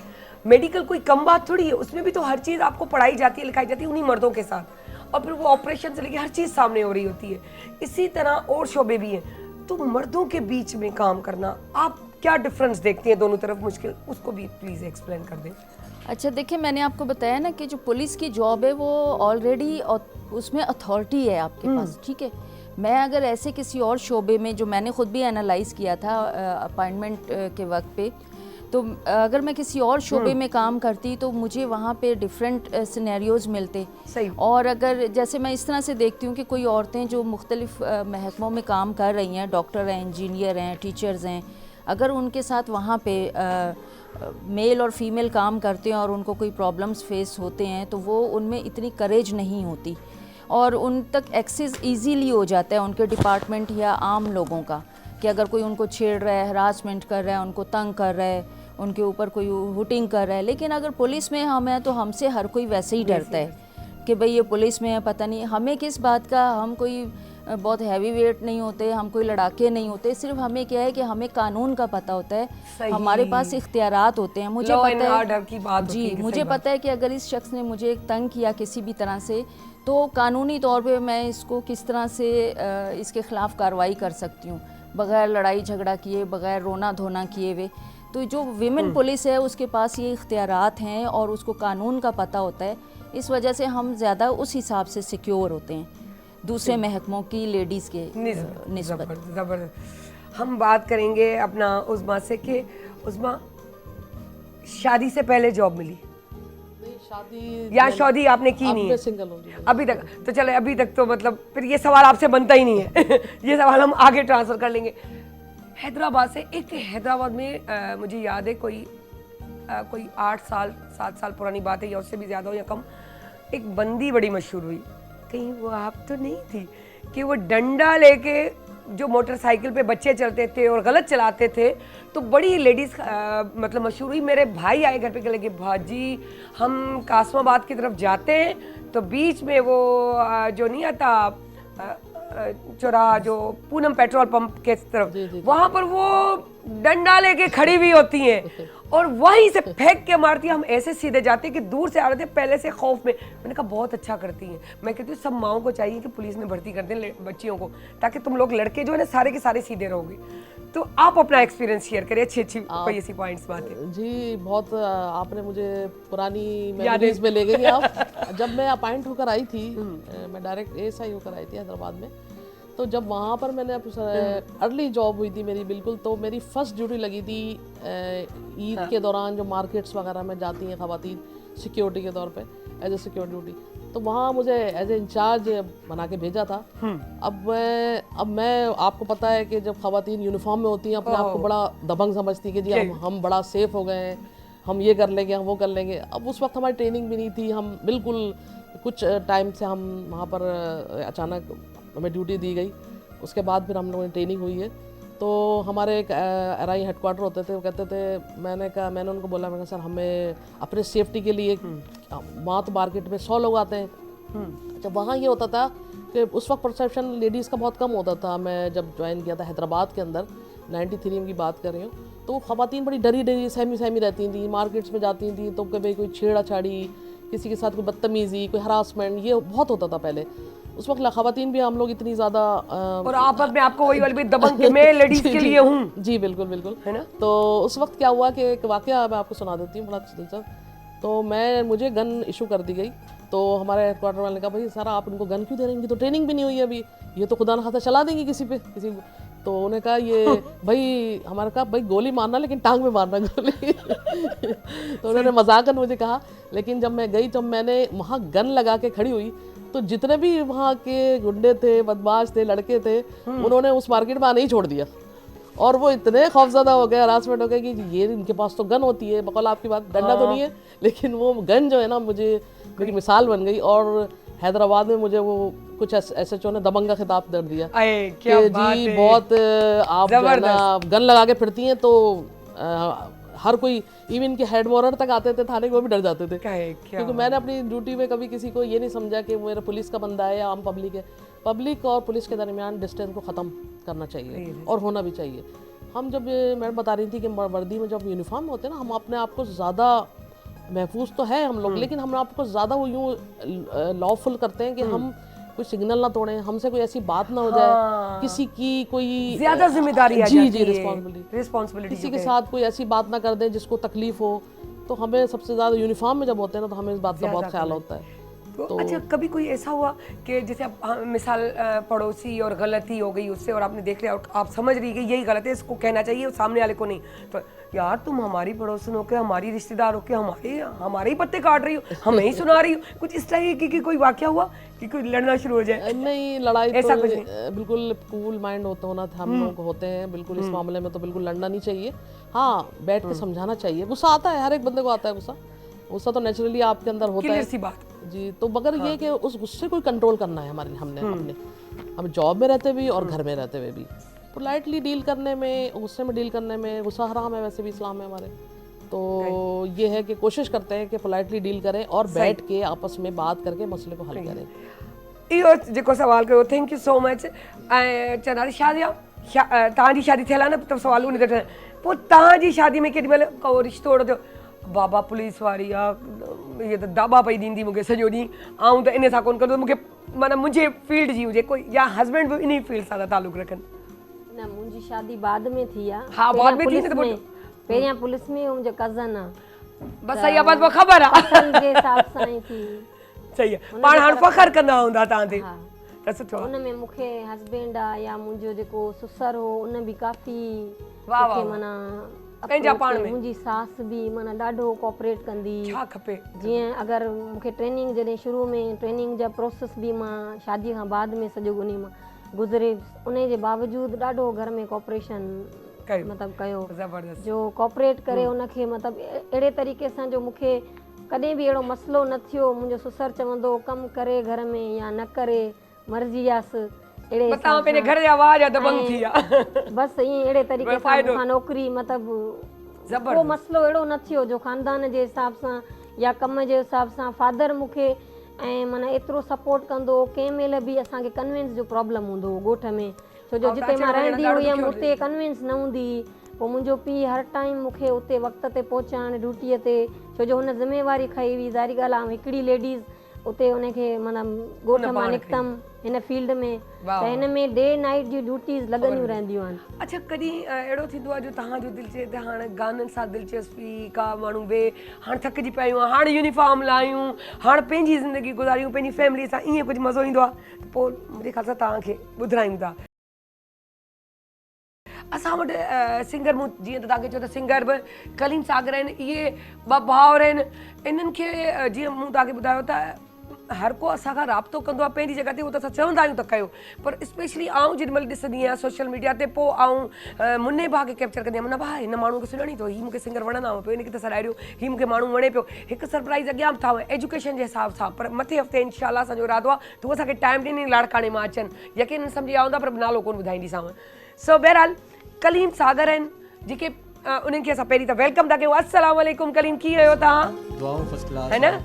मेडिकल कोई कम बात थोड़ी है, उसमें भी तो हर चीज़ आपको पढ़ाई जाती है, लिखाई जाती है उन्हीं मर्दों के साथ, और फिर वो ऑपरेशन से लेकर हर चीज़ सामने हो रही होती है। इसी तरह और शोबे भी हैं। तो मर्दों के बीच में काम करना, आप क्या डिफरेंस देखती हैं दोनों तरफ मुश्किल, उसको भी प्लीज़ एक्सप्लेन कर दें। अच्छा देखिए, मैंने आपको बताया ना कि जो पुलिस की जॉब है वो ऑलरेडी उसमें अथॉरिटी है आपके पास, ठीक है। मैं अगर ऐसे किसी और शोबे में, जो मैंने खुद भी एनालाइज किया था अपॉइंटमेंट के वक्त पे, तो अगर मैं किसी और शोबे में काम करती तो मुझे वहाँ पे डिफरेंट सिनेरियोज मिलते। सही। और अगर जैसे मैं इस तरह से देखती हूँ कि कोई औरतें जो मुख्तलिफ महकमों में काम कर रही हैं, डॉक्टर हैं, इंजीनियर हैं, टीचर्स हैं, अगर उनके साथ वहाँ पे मेल और फीमेल काम करते हैं और उनको कोई प्रॉब्लम्स फेस होते हैं तो वो उनमें इतनी करेज नहीं होती और उन तक एक्सेस इजीली हो जाता है उनके डिपार्टमेंट या आम लोगों का, कि अगर कोई उनको छेड़ रहा है, हरासमेंट कर रहा है, उनको तंग कर रहा है, उनके ऊपर कोई हुटिंग कर रहा है। लेकिन अगर पुलिस में हम हैं तो हमसे हर कोई वैसे ही डरता है कि भाई ये पुलिस में है, पता नहीं हमें किस बात का, हम कोई बहुत हैवी वेट नहीं होते, हम कोई लड़ाके नहीं होते, सिर्फ हमें क्या है कि हमें कानून का पता होता है, हमारे पास इख्तियारात होते हैं। मुझे पता है की बात जी, मुझे पता है कि अगर इस शख्स ने मुझे तंग किया किसी भी तरह से तो कानूनी तौर पे मैं इसको किस तरह से इसके ख़िलाफ़ कार्रवाई कर सकती हूँ बग़ैर लड़ाई झगड़ा किए, बग़ैर रोना धोना किए हुए। तो जो विमेन पुलिस है उसके पास ये इख्तियारात हैं और उसको कानून का पता होता है, इस वजह से हम ज़्यादा उस हिसाब से सिक्योर होते हैं दूसरे महकमों की लेडीज़ के निस्बत। ज़बरदस्त। हम बात करेंगे अपना उस्मा से कि उस्मा शादी से पहले जॉब मिली या शादी आपने की नहीं है? सिंगल हूँ अभी तक तो चले, अभी तक तो मतलब फिर ये सवाल आपसे बनता ही नहीं है ये सवाल हम आगे ट्रांसफ़र कर लेंगे। हैदराबाद से, एक हैदराबाद में मुझे याद है कोई 8 साल 7 साल पुरानी बात है या उससे भी ज़्यादा हो या कम, एक बंदी बड़ी मशहूर हुई, कहीं वो आप तो नहीं थी, कि वो डंडा लेके जो मोटरसाइकिल पे बच्चे चलते थे और गलत चलाते थे तो बड़ी लेडीज़ मतलब मशहूर हुई। मेरे भाई आए घर पे, कह लगे भाजी हम कासमाबाद की तरफ जाते हैं तो बीच में वो जो नहीं आता चौराहा जो पूनम पेट्रोल पंप के तरफ, वहाँ पर वो डंडा लेके खड़ी हुई होती हैं और वहीं से फेंक के मारती है। हम ऐसे सीधे जाते हैं कि दूर से आ रहे थे पहले से खौफ में। मैंने कहा बहुत अच्छा करती हैं। मैं कहती हूँ सब माओं को चाहिए कि पुलिस में भर्ती कर दें बच्चियों को, ताकि तुम लोग लड़के जो है ना सारे के सारे सीधे रहोगे। तो आप अपना एक्सपीरियंस शेयर करें, अच्छी अच्छी कोई ऐसी पॉइंट्स बातें। जी बहुत आपने मुझे पुरानी मेमोरीज में ले गई आप। जब मैं अपॉइंट होकर आई थी, मैं डायरेक्ट ASI होकर आई थी हैदराबाद में, तो जब वहाँ पर मैंने अर्ली जॉब हुई थी मेरी बिल्कुल, तो मेरी फर्स्ट ड्यूटी लगी थी ईद के दौरान जो मार्केट्स वगैरह में जाती हैं ख़वातीन सिक्योरिटी के तौर पे एज ए सिक्योरिटी ड्यूटी, तो वहाँ मुझे एज ए इंचार्ज बना के भेजा था। अब मैं आपको पता है कि जब ख़वातीन यूनिफॉर्म में होती हैं अपने आप को बड़ा दबंग समझती हैं कि जी हम बड़ा सेफ हो गए हैं, हम ये कर लेंगे, हम वो कर लेंगे। अब उस वक्त हमारी ट्रेनिंग भी नहीं थी, हम बिल्कुल कुछ टाइम से हम वहाँ पर अचानक हमें ड्यूटी दी गई। उसके बाद फिर हम लोगों ने ट्रेनिंग हुई है। तो हमारे एक RI हेडक्वार्टर होते थे, वो कहते थे, मैंने उनको बोला, मैंने सर हमें अपने सेफ्टी के लिए, वहाँ तो मार्केट में 100 लोग आते हैं। जब वहाँ ये होता था कि उस वक्त परसेप्शन लेडीज़ का बहुत कम होता था। मैं जब ज्वाइन किया था हैदराबाद के अंदर 93 में की बात कर रही हूँ, तो ख़वातीन बड़ी डरी सहमी रहती थी, मार्केट्स में जाती थी तो कभी कोई छेड़ा छाड़ी, किसी के साथ कोई बदतमीज़ी, कोई हरासमेंट, ये बहुत होता था पहले। उस वक्त ख़वातीन भी हम लोग इतनी ज़्यादा और आप अपने आपको वही वाली दबंग के मैं लेडीज़ के लिए हूँ। जी बिल्कुल है ना। तो उस वक्त क्या हुआ कि एक वाक़या मैं आपको सुना देती हूँ, बड़ा दिलचस्प। तो मुझे गन इशू कर दी गई। तो हमारे हेडक्वार्टर वाले ने कहा, भाई सर आप उनको गन क्यों दे रहे हैं, तो ट्रेनिंग भी नहीं हुई अभी, ये तो खुदा न खासा चला देंगी किसी को। तो उन्होंने कहा ये भाई, हमारा कहा भाई गोली मारना लेकिन टांग में मारना गोली। तो उन्होंने मजाकन मुझे कहा, लेकिन जब मैं गई, जब मैंने वहाँ गन लगा के खड़ी हुई, तो जितने भी वहाँ के गुंडे थे, बदमाश थे, लड़के थे, उन्होंने उस मार्केट में आने ही छोड़ दिया। और वो इतने खौफजदा हो गए, हरासमेंट हो गए कि ये इनके पास तो गन होती है, बकौल आपकी बात, डंडा तो नहीं है, लेकिन वो गन जो है ना मेरी मिसाल बन गई। और हैदराबाद में मुझे वो कुछ SHO ने दबंग का खिताब दे दिया क्या कि बात जी है। बहुत आप जो है ना गन लगा के फिरती हैं, तो हर कोई, इवन के हेड वार्डर तक आते थे थाने के, वो भी डर जाते थे। क्योंकि मैंने अपनी ड्यूटी में कभी किसी को ये नहीं समझा कि मेरा पुलिस का बंदा है या आम पब्लिक है। पब्लिक और पुलिस के दरमियान डिस्टेंस को ख़त्म करना चाहिए और होना भी चाहिए। हम जब मैडम बता रही थी कि वर्दी में जब यूनिफॉर्म होते हैं ना, हम अपने आप को ज़्यादा महफूज तो है हम लोग, लेकिन हम आपको ज़्यादा वो यूँ लॉफुल करते हैं कि हम कोई सिग्नल ना तोड़ें, हमसे कोई ऐसी बात ना हो जाए, किसी की कोई ज्यादा जिम्मेदारी आ जी जाती जी है, रिस्पॉन्सिबिलिटी, किसी के साथ कोई ऐसी बात ना कर दें जिसको तकलीफ हो। तो हमें सबसे ज़्यादा यूनिफॉर्म में जब होते हैं ना, तो हमें इस बात का बहुत ख्याल होता है। तो अच्छा, कभी कोई ऐसा हुआ कि जैसे आप मिसाल पड़ोसी और गलती हो गई उससे, और आपने देख लिया और आप समझ रही कि यही गलत है, इसको कहना चाहिए और सामने वाले को नहीं, तो यार तुम हमारी पड़ोसन हो के, हमारी रिश्तेदार हो के, हमारे ही पत्ते काट रही हो, हमें ही सुना रही हो, कुछ इस तरह की कोई वाकया हुआ कि कोई लड़ना शुरू हो जाए? नहीं, लड़ाई ऐसा तो कुछ नहीं। बिल्कुल कूल माइंड होना था, हम लोग होते हैं बिल्कुल, इस मामले में तो बिल्कुल लड़ना नहीं चाहिए। हाँ, बैठ के समझाना चाहिए। गुस्सा आता है, हर एक बंदे को आता है गुस्सा तो नेचुरली आपके अंदर होता है। सी बात जी। तो मगर ये कि उस गुस्से को कंट्रोल करना है हम जॉब में रहते हुए और घर में रहते हुए भी पोलाइटली डील करने में, गुस्से में डील करने में। गुस्सा हराम है वैसे भी इस्लाम में हमारे, तो ये है कि कोशिश करते हैं कि पोलाइटली डील करें और बैठ के आपस में बात करके मसले को हल करें। इहो जेको सवाल कयो, थैंक यू सो मच। ऐं चवंदा शादी तव्हांजी शादी थियल आहे न, त सवाल उन ते पोइ तव्हांजी शादी में केॾी महिल को रिश्तो अहिड़ो थियो, बाबा पुलिस वारी आहे, इहे त दाबा पई ॾींदी मूंखे सॼो ॾींहुं, आऊं त इन सां कोन्ह कंदो, मूंखे माना मुंहिंजे फील्ड जी हुजे कोई, या हस्बैंड बि इन फील्ड सां था तालुक रखनि? न, मुंहिंजी शादी बाद में थी आहे। हा, बाद में थी न, त पहिरियां पुलिस में मुंहिंजो कज़न आहे, बसि इहा बस ख़बर आहे जे हिसाब सां ई थी। सही आहे, पाण हाणे फ़ख़्रु कंदा हूंदा तव्हां ते, त सुठो आहे। उन में मूंखे हस्बैंड आहे या मुंहिंजो जेको सुसर हो, उन बि काफ़ी माना पंहिंजा पाण में, मुंहिंजी सास बि माना ॾाढो कोऑपरेट कंदी। छा खपे जीअं अगरि मूंखे ट्रेनिंग, जॾहिं शुरू में ट्रेनिंग जा प्रोसेस बि मां शादी खां बाद में सॼो उन मां गुज़रे, उन जे बावजूदि ॾाढो घर में कोऑपरेशन मतिलबु कयो, जो कोऑपरेट करे उनखे मतिलबु अहिड़े तरीक़े सां जो मूंखे कॾहिं बि अहिड़ो मसइलो न थियो। मुंहिंजो सुसर चवंदो कमु करे घर में या न करे मर्ज़ी आसि, बसि ईअं अहिड़े तरीक़े सां मूंखां नौकिरी, मतिलबु को मसइलो अहिड़ो न थियो जो ख़ानदान जे हिसाब सां या कम जे हिसाब सां। फादर मूंखे ऐं माना एतिरो सपोर्ट कंदो, कंहिं महिल बि असांखे कन्वेंस जो प्रॉब्लम हूंदो हो ॻोठ में, छो जो जिते मां रहंदी हुयमि उते कन्वेंस न हूंदी। पोइ मुंहिंजो पीउ हर टाइम मूंखे उते वक़्त ते पहुचाइण ड्यूटीअ ते, छो जो हुन ज़िम्मेवारी खई हुई। ज़ाहिरी ॻाल्हि आहे, हिकिड़ी लेडीज़ उते उनखे माना ॻोठ मां निकितमि हिन फील्ड में त हिन में डे नाइट जी ड्यूटीज़ लॻंदियूं रहंदियूं आहिनि। अच्छा, कॾहिं अहिड़ो थींदो आहे जो तव्हांजो दिलि चए त हाणे गाननि सां दिलचस्पी का माण्हू वेह, हाणे थकिजी पिया आहियूं, हाणे यूनिफॉर्म लाहियूं, हाणे पंहिंजी ज़िंदगी गुज़ारियूं, पंहिंजी फैमिली सां, ईअं कुझु मज़ो ईंदो आहे त पोइ मुंहिंजे ख़्याल सां तव्हांखे ॿुधायूं था। असां वटि सिंगर, मूं जीअं त तव्हांखे चयो त सिंगर बि कलीम सागर आहिनि, इहे ॿ भाउर आहिनि। इन्हनि खे जीअं मूं तव्हांखे ॿुधायो त हर को असां खां राब्तो कंदो आहे पंहिंजी जॻह ते, उहो त असां चवंदा आहियूं त कयो, पर स्पेशली आउं जेॾीमहिल ॾिसंदी आहियां सोशल मीडिया ते, पोइ आउं मुन्ने भाउ खे कैप्चर कंदी आहियां, मुन्ना भाउ हिन माण्हू खे सुञाणी थो, हीउ मूंखे सिंगर वणंदा हुआ, पियो हिनखे त सॾायो, हीउ मूंखे माण्हू वणे पियो, हिकु सरप्राइज़ अॻियां बि था एजुकेशन जे हिसाब सां, पर मथे हफ़्ते इनशाला असांजो इरादो आहे त उहो असांखे टाइम ॾिनी लाड़काणे मां अचनि, यकीन सम्झी आऊं था, पर नालो कोन ॿुधाईंदीसांव। सो बहरहाल कलीम सागर आहिनि जेके उन्हनि खे असां पहिरीं त वेलकम था कयूं। अस्सलाम वालेकुम कलीम, कीअं आहियो तव्हां? है न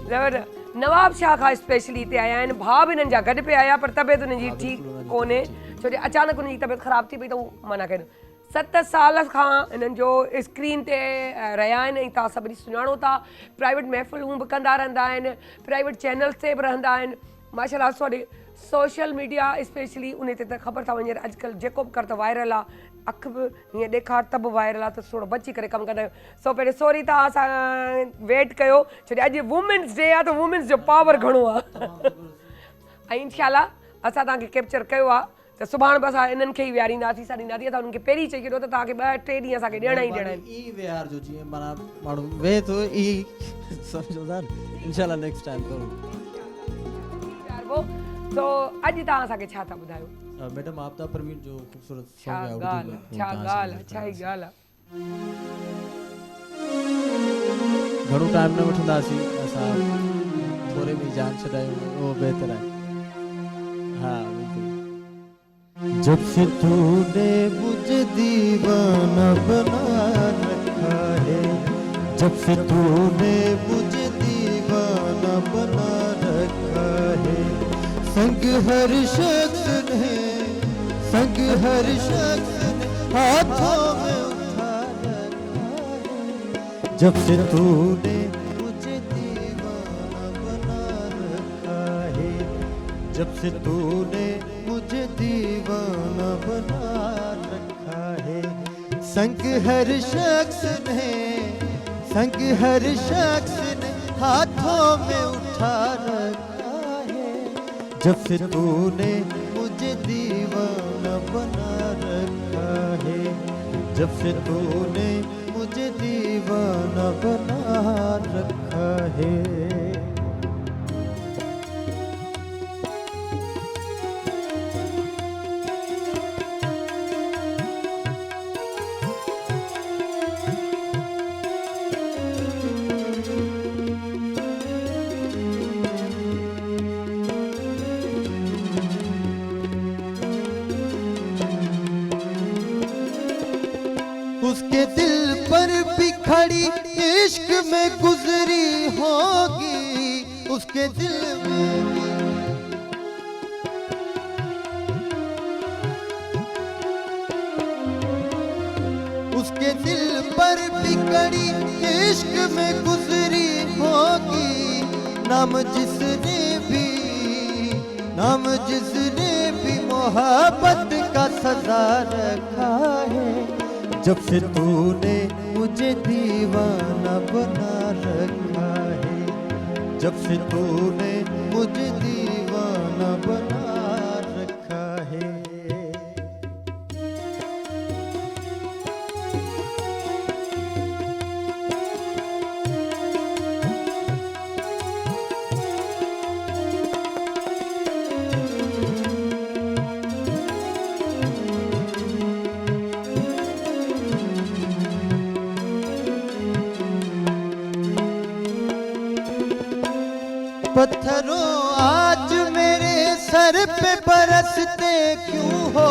ज़बरदस्त। नवाब शाह खां स्पेशली हिते आया आहिनि, भाउ बि हिननि जा गॾु पिया आया, पर तबियत हुननि जी ठीकु कोन्हे, छो जो अचानक हुनजी तबियत ख़राबु थी पई त हू मना कयो। 7 साल खां हिननि जो स्क्रीन ते रहिया आहिनि ऐं तव्हां सभिनी सुञाणो था, प्राइवेट महफ़िलूं बि कंदा रहंदा आहिनि, प्राइवेट चैनल्स ते बि रहंदा आहिनि, माशाल्लाह। सोशल मीडिया स्पेशली उन ते त ख़बर था वञे अॼुकल्ह जेको बि कर त वायरल आहे, अखि बि हीअं ॾेखार त बि वायरल आहे, त थोरो बची करे कमु कंदा आहियूं। सो पहिरीं सॉरी तव्हां असां वेट कयो, छो जो अॼु वुमेंस डे आहे त वुमेंस जो पावर घणो आहे ऐं इनशाला असां तव्हांखे कैप्चर कयो आहे त सुभाणे बि असां इन्हनि खे ई विहारींदासीं, छॾींदासीं। असां उन्हनि खे पहिरीं चई छॾियो त तव्हांखे 2-3 ॾींहं असांखे ॾियणा ई ॾियणा आहिनि। ई विहार जो जीअं माना माण्हू वेह थो ई सम्झो था, इनशाला नेक्स्ट टाइम करूं। तो अॼु तव्हां असांखे छा था ॿुधायो? मैडम आफ्ताब परवीन जो खूबसूरत छा ॻाल्हि आहे, छा ॻाल्हि आहे, छा ई ॻाल्हि आहे। घणो टाइम न वठंदासीं असां, थोरे में जान छॾायूं, उहो बहितर आहे। हा बिल्कुलु। जब से तूने मुझे दीवाना बना रखा है, जब से तूने मुझे दीवाना बना रखा है, संग हर शख्स ने, संग हर शख्स ने हाथों में उठा रखा है, जब से तूने मुझे दीवाना बना रखा है, जब से तूने मुझे दीवाना बना रखा है, संग हर शख्स ने, संग हर शख्स ने हाथों में उठा रखा है, जब से तूने मुझे दीवाना बना रखा है, जब से तूने मुझे दीवाना बना रखा है। उसके दिल पर भी खड़ी इश्क में गुजरी होगी, उसके दिल में उसके दिल पर भी खड़ी इश्क में गुजरी होगी, नाम जिसने भी, नाम जिसने भी मोहब्बत का सजा रखा है, जब से तूने मुझे दीवाना बना रखा है, जब से तूने मुझे दीवाना बना रखा है। पत्थरों आज मेरे सर पे बरसते क्यों हो,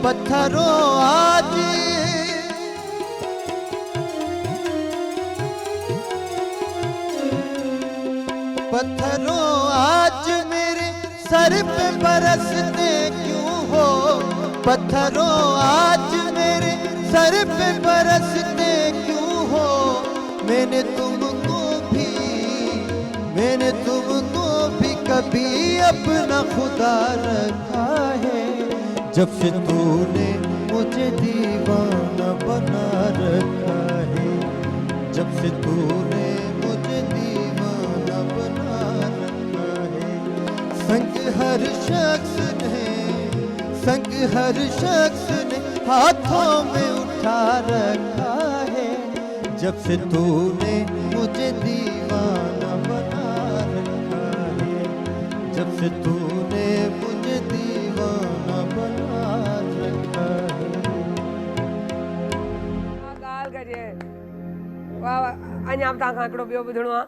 पत्थरों आज, पत्थरों आज मेरे सर पे बरसते क्यों हो, पत्थरों आज मेरे सर पे बरसते क्यों हो, मैंने तुमको भी, मैंने तुमको तभी अपना खुदा रखा है, जब से तूने मुझे दीवाना बना रखा है, जब से तूने मुझे दीवाना बना रखा है। संग हर शख्स ने, संग हर शख्स ने हाथों में उठा रखा है, जब से तूने मुझे दीवाना बना रखा है, जब से तूने मुझे दीवाना बना रखा है। ॻाल्हि कजे वाह वाह। अञा बि तव्हांखां हिकिड़ो ॿियो ॿुधिणो आहे।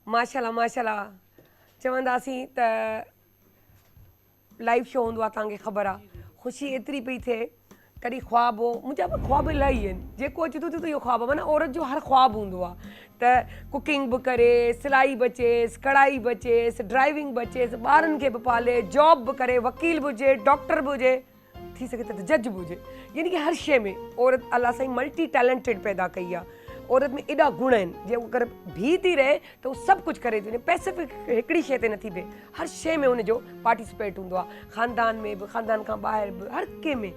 माशाल्लाह माशाल्लाह चवंदासीं त लाइव शो हूंदो आहे, तव्हांखे ख़बर आहे, ख़ुशी एतिरी पई थिए। कॾहिं ख़्वाबु हो, मुंहिंजा बि ख़्वाब इलाही आहिनि, जेको अचे थो त इहो ख़्वाबु आहे। माना औरत जो हर ख़्वाबु हूंदो आहे त कुकिंग बि करे, सिलाई बि अचेसि, कढ़ाई बि अचेसि, ड्राइविंग बि अचेसि, ॿारनि खे बि पाले, जॉब बि करे, वकील बि हुजे, डॉक्टर बि हुजे, थी सघे त जज बि हुजे। यानी कि हर शइ में औरत अलाह साईं मल्टी टैलेंटेड पैदा कई आहे। औरत में एॾा गुण आहिनि, जे अगरि बीह थी रहे त उहो सभु कुझु करे थी वञे। पैसिफिक हिकिड़ी शइ ते नथी बीहे, हर शइ में हुनजो पार्टिसिपेट हूंदो आहे, ख़ानदान में बि, ख़ानदान खां ॿाहिरि बि, हर कंहिं में।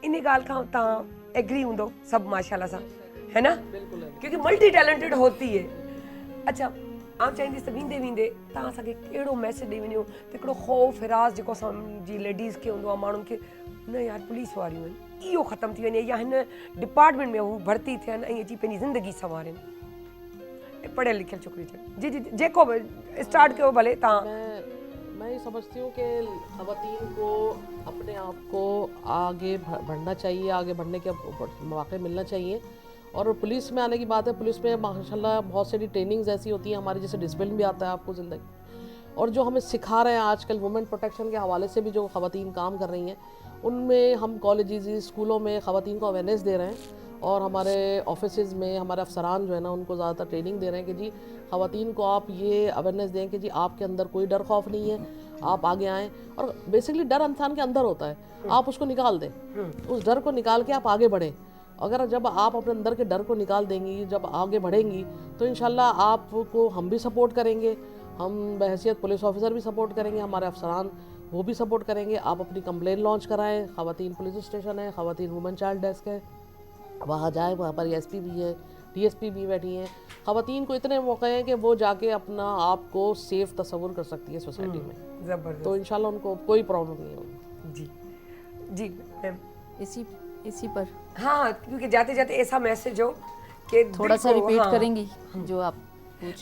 इन ॻाल्हि खां तव्हां एग्री हूंदो सभु माशाल्लाह सां, है ना? क्योंकि मल्टी टैलेंटेड होती है। अच्छा, आउं चाहींदसि त वेंदे वेंदे तव्हां असांखे कहिड़ो मैसेज ॾेई वञो त हिकिड़ो ख़ौफ़ हिरास जेको असांजी लेडीज़ खे हूंदो आहे, माण्हुनि खे, न यार पुलिस वारियूं आहिनि, इहो ख़तमु थी वञे, या हिन डिपार्टमेंट में हू भर्ती थियनि ऐं अची पंहिंजी ज़िंदगी संवारनि। पढ़ियल लिखियल छोकिरी थियनि। जी जी जेको बि स्टार्ट कयो भले तव्हां। मैं ये समझती हूँ कि ख़वातीन को अपने आप को आगे बढ़ना चाहिए, आगे बढ़ने के मौके मिलना चाहिए। और पुलिस में आने की बात है, पुलिस में माशाल्लाह बहुत सारी ट्रेनिंग्स ऐसी होती हैं हमारी, जैसे डिसिप्लिन भी आता है आपको ज़िंदगी, और जो हमें सिखा रहे हैं आजकल वुमेन प्रोटेक्शन के हवाले से भी जो ख़वातीन काम कर रही हैं, उनमें हम कॉलेजेस, स्कूलों में ख़वातीन को अवेयरनेस दे रहे हैं, और हमारे ऑफिसेज़ में हमारे अफसरान जो है ना उनको ज़्यादातर ट्रेनिंग दे रहे हैं कि जी ख़वातीन को आप ये अवेयरनेस दें कि जी आपके अंदर कोई डर खौफ नहीं है, आप आगे आएँ। और बेसिकली डर इंसान के अंदर होता है, आप उसको निकाल दें, उस डर को निकाल के आप आगे बढ़ें। अगर जब आप अपने अंदर के डर को निकाल देंगी, जब आगे बढ़ेंगी, तो इंशाल्लाह आपको हम भी सपोर्ट करेंगे, हम बहैसियत पुलिस ऑफिसर भी सपोर्ट करेंगे, हमारे अफसरान वो भी सपोर्ट करेंगे। आप अपनी कंप्लेन लॉन्च कराएं, ख़वातीन पुलिस स्टेशन है, ख़वातीन वुमेन चाइल्ड डेस्क है, वहाँ जाए, वहाँ पर एसपी भी है, डीएसपी भी बैठी हैं। ख़वातीन को इतने मौके हैं कि वो जाके अपना आप को सेफ तस्वुर कर सकती है सोसाइटी में, ज़बरदस्त। तो इंशाल्लाह उनको कोई प्रॉब्लम नहीं होगी। जी जी मैम, इसी पर हाँ, क्योंकि जाते जाते ऐसा मैसेज हो कि थोड़ा सा रिपीट हाँ, करेंगी जो आप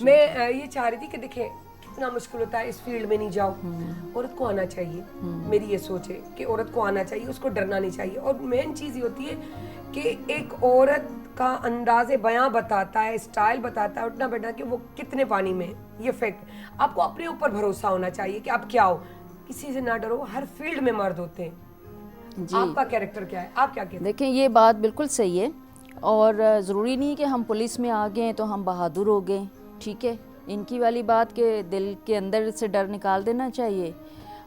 मैं ये चाह रही थी कि देखिए कितना मुश्किल होता है, इस फील्ड में नहीं जाओ, औरत को आना चाहिए। मेरी ये सोच है कि औरत को आना चाहिए, उसको डरना नहीं चाहिए। और मेन चीज़ ये होती है कि एक औरत का अंदाज़े बयां बताता है, स्टाइल बताता है, उठना बैठना कि वो कितने पानी में, ये फैक्ट। आपको अपने ऊपर भरोसा होना चाहिए कि आप क्या हो, किसी से ना डरो। हर फील्ड में मर्द होते हैं। आपका कैरेक्टर क्या है, आप क्या कहते हैं? देखें, ये बात बिल्कुल सही है, और ज़रूरी नहीं कि हम पुलिस में आ गए तो हम बहादुर हो गए, ठीक है। इनकी वाली बात के दिल के अंदर से डर निकाल देना चाहिए।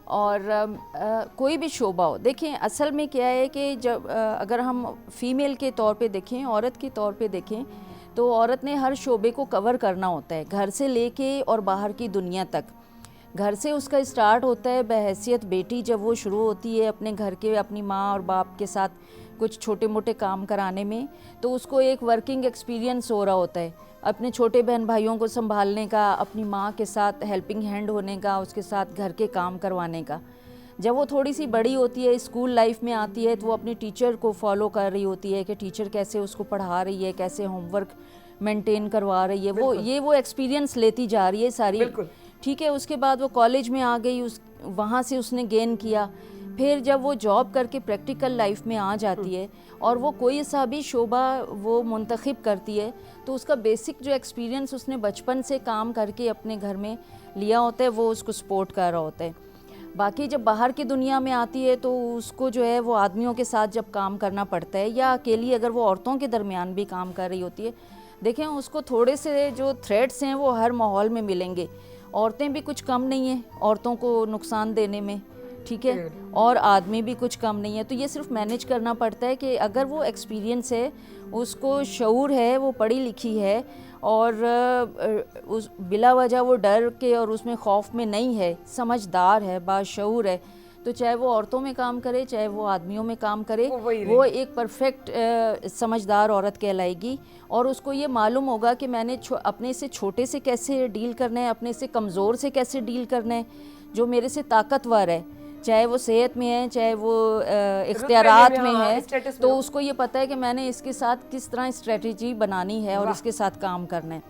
और कोई भी शोबा हो, देखें असल में क्या है कि जब अगर हम फीमेल के तौर पे देखें, औरत के तौर पे देखें, तो औरत ने हर शोबे को कवर करना होता है, घर से लेके और बाहर की दुनिया तक। घर से उसका स्टार्ट होता है बहैसियत बेटी, जब वो शुरू होती है अपने घर के अपनी माँ और बाप के साथ कुछ छोटे मोटे काम कराने में, तो उसको एक वर्किंग एक्सपीरियंस हो रहा होता है अपने छोटे बहन भाइयों को संभालने का, अपनी माँ के साथ हेल्पिंग हैंड होने का, उसके साथ घर के काम करवाने का। जब वो थोड़ी सी बड़ी होती है, स्कूल लाइफ में आती है, तो वो अपने टीचर को फॉलो कर रही होती है कि टीचर कैसे उसको पढ़ा रही है, कैसे होमवर्क मेंटेन करवा रही है, वो एक्सपीरियंस लेती जा रही है सारी, ठीक है। उसके बाद वो कॉलेज में आ गई, वहाँ से उसने गेन किया। फिर जब वो जॉब करके प्रैक्टिकल लाइफ में आ जाती है और वो कोई सा भी शोबा वो मुंतखब करती है, तो उसका बेसिक जो एक्सपीरियंस उसने बचपन से काम करके अपने घर में लिया होता है, वो उसको सपोर्ट कर रहा होता है। बाकी जब बाहर की दुनिया में आती है तो उसको जो है वो आदमियों के साथ जब काम करना पड़ता है, या अकेली अगर वो औरतों के दरमियान भी काम कर रही होती है, देखें उसको थोड़े से जो थ्रेट्स हैं वो हर माहौल में मिलेंगे। औरतें भी कुछ कम नहीं हैं औरतों को नुकसान देने में, ठीक है, और आदमी भी कुछ कम नहीं है। तो ये सिर्फ मैनेज करना पड़ता है कि अगर वो एक्सपीरियंस है, उसको शऊर है, वो पढ़ी लिखी है और उस बिला वजह वो डर के और उसमें खौफ में नहीं है, समझदार है, बाशऊर है, तो चाहे वो औरतों में काम करे चाहे वो आदमियों में काम करे, वो एक परफेक्ट समझदार औरत कहलाएगी। और उसको ये मालूम होगा कि मैंने अपने से छोटे से कैसे डील करना है, अपने से कमज़ोर से कैसे डील करना है, जो मेरे से ताकतवर है, चाहे वो सेहत में है चाहे वो इख्तियारात में है, तो उसको ये पता है कि मैंने इसके साथ किस तरह स्ट्रेटजी बनानी है और इसके साथ काम करना है।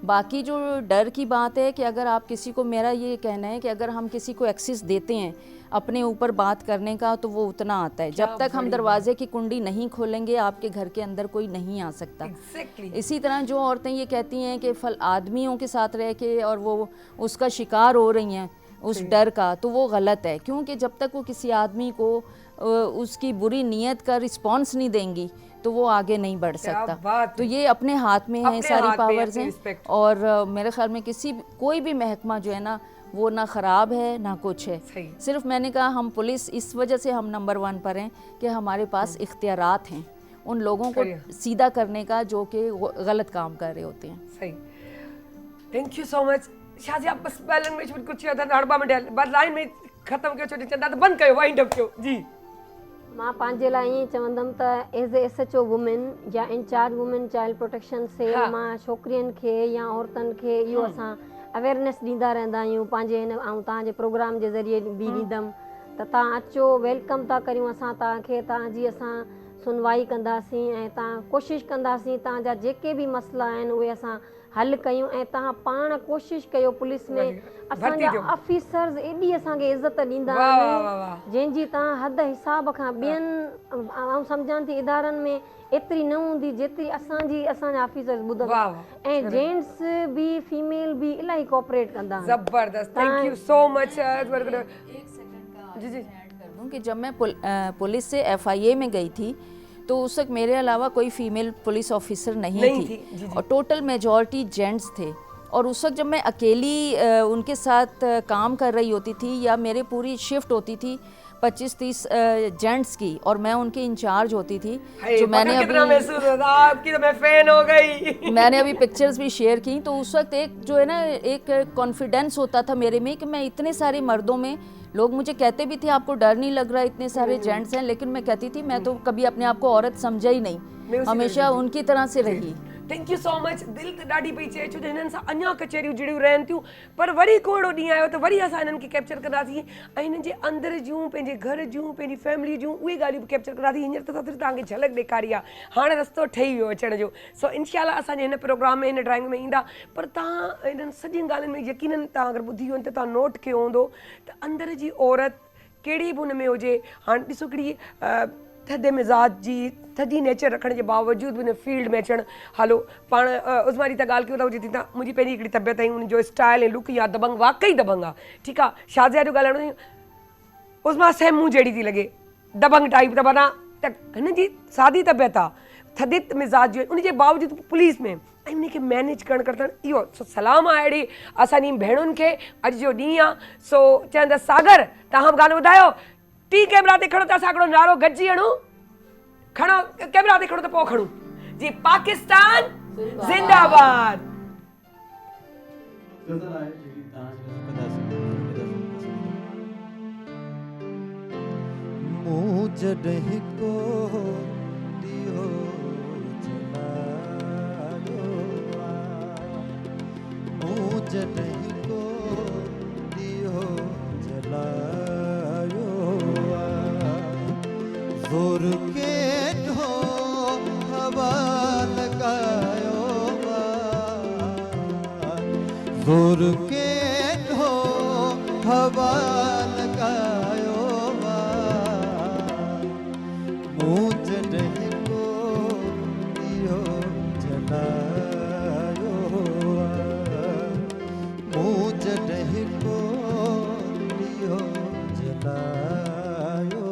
बाकी जो डर की बात है कि अगर आप किसी को, मेरा ये कहना है कि अगर हम किसी को एक्सेस देते हैं अपने ऊपर बात करने का, तो वो उतना आता है। जब तक हम दरवाजे की कुंडी नहीं खोलेंगे आपके घर के अंदर कोई नहीं आ सकता। इसी तरह जो औरतें ये कहती हैं कि आदमियों के साथ रह के और वो उसका शिकार हो रही हैं उस डर का, तो वो गलत है, क्योंकि जब तक वो किसी आदमी को उसकी बुरी नीयत का रिस्पॉन्स नहीं देंगी तो वो आगे नहीं बढ़ सकता। तो ये अपने हाथ में है, सारी पावर्स हैं। और मेरे ख्याल में कोई भी महकमा जो है ना वो ना ख़राब है ना कुछ है। सिर्फ मैंने कहा हम पुलिस इस वजह से हम नंबर 1 पर हैं कि हमारे पास इख्तियारात हैं उन लोगों को सीधा करने का जो कि गलत काम कर रहे होते हैं। सही, thank you so much. Shazia बस बैलन में कुछ हड़बा में बस लाइन में ख़त्म कयो, छोटी चंदा तो बंद कयो, वाइंड अप कयो जी। मां पंहिंजे लाइ ईअं चवंदमि त एज़ ए SHO वुमेन या incharge women child protection cell मां छोकिरियुनि खे या औरतुनि खे इहो असां अवेयरनेस ॾींदा रहंदा आहियूं पंहिंजे हिन ऐं तव्हांजे प्रोग्राम जे ज़रिए बि ॾींदमि त तव्हां अचो, वेलकम था करियूं असां तव्हांखे, तव्हांजी असां सुनवाई कंदासीं ऐं तव्हां कोशिशि कंदासीं तव्हांजा जेके बि मसइला आहिनि उहे असां हल कयूं। ऐं तव्हां पाण कोशिशि कयो, पुलिस में असांजा ऑफिसर्स एॾी असांखे इज़त ॾींदा आहिनि जंहिंजी तव्हां हद हिसाब खां ॿियनि आउं सम्झां थी इदारनि में एतिरी न हूंदी जेतिरी असांजा ऑफिसर्स ॿुधंदा। ऐं जेंट्स बि फीमेल बि इलाही कोऑपरेट कंदा आहिनि। ज़बरदस्त, थैंक यू सो मच। एक सेकंड का जी ऐड कर दूं कि जब मैं पुलिस से FIA में गई थी तो उस वक्त मेरे अलावा कोई फीमेल पुलिस ऑफिसर नहीं थी और टोटल मेजॉरिटी जेंट्स थे। और उस वक्त जब मैं अकेली उनके साथ काम कर रही होती थी या मेरी पूरी शिफ्ट होती थी 25-30 जेंट्स की और मैं उनके इंचार्ज होती थी, जो मैंने आपकी तो मैं फैन हो गई। मैंने अभी पिक्चर्स भी शेयर की, तो उस वक्त एक जो है ना एक कॉन्फिडेंस होता था मेरे में कि मैं इतने सारे मर्दों में, लोग मुझे कहते भी थे आपको डर नहीं लग रहा इतने सारे जेंट्स हैं, लेकिन मैं कहती थी मैं तो कभी अपने आप को औरत समझा ही नहीं, हमेशा उनकी तरह से रही। Thank you so much. दिल त ॾाढी पई चए छो त हिननि सां अञा कचहरियूं जुड़ियूं रहनि थियूं, पर वरी कोड़ो ॾींहुं आयो त वरी असां हिननि खे कैप्चर कंदासीं ऐं हिननि जे अंदरि जूं, पंहिंजे घर जूं, पंहिंजी फैमिली जूं उहे ॻाल्हियूं बि कैप्चर कंदासीं। हींअर त सिर्फ़ु तव्हांखे झलक ॾेखारी आहे, हाणे रस्तो ठही वियो अचण जो। सो इंशाल्लाह असांजे हिन प्रोग्राम में, हिन ड्राइंग में ईंदा। पर तव्हां हिननि सॼियुनि ॻाल्हियुनि में यकीननि तव्हां अगरि ॿुधी हुयो त तव्हां नोट कयो हूंदो त अंदरि जी औरत कहिड़ी बि हुन में हुजे, हाणे ॾिसो हिकिड़ी थधे मिज़ाज जी, थधी नेचर रखण जे बावजूदि बि हिन फील्ड में अचणु, हलो पाण उस्मानी त ॻाल्हि कयूं था, हुजे त मुंहिंजी पंहिंजी हिकिड़ी तबियत ऐं उनजो स्टाइल ऐं लुक या दबंग, वाकई दबंग आहे। ठीकु आहे, शाज़िया जो ॻाल्हाइणो उस्मा सेम मूं जहिड़ी थी लॻे, दबंग टाइप, त माना त हिन जी सादी तबियत आहे, थधे मिज़ाज जो, उनजे बावजूदि पुलिस में ऐं उनखे मैनेज करणु करतणु, इहो सलाम आहे अहिड़ी असांजी भेणुनि खे। अॼु जो ॾींहुं आहे, सो चवंदसि सागर तव्हां गानो ॿुधायो, टी कैमरा ते खणो त असां हिकिड़ो नारो गॾिजी हणूं, खणो कैमरा ते खणो त पोइ खणूं जी। पाकिस्तान जिंदाबाद। मूं जॾहिं को ॾीओ जलायो मूं जॾहिं को ॾीओ जलायो ज़ोर के ढो हवा लगायो ज़ोर के ढो हवा लगायो मूं जॾहिं को ॾीओ जलायो मूं जॾहिं को ॾीओ जलायो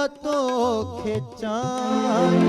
तो खिंचाई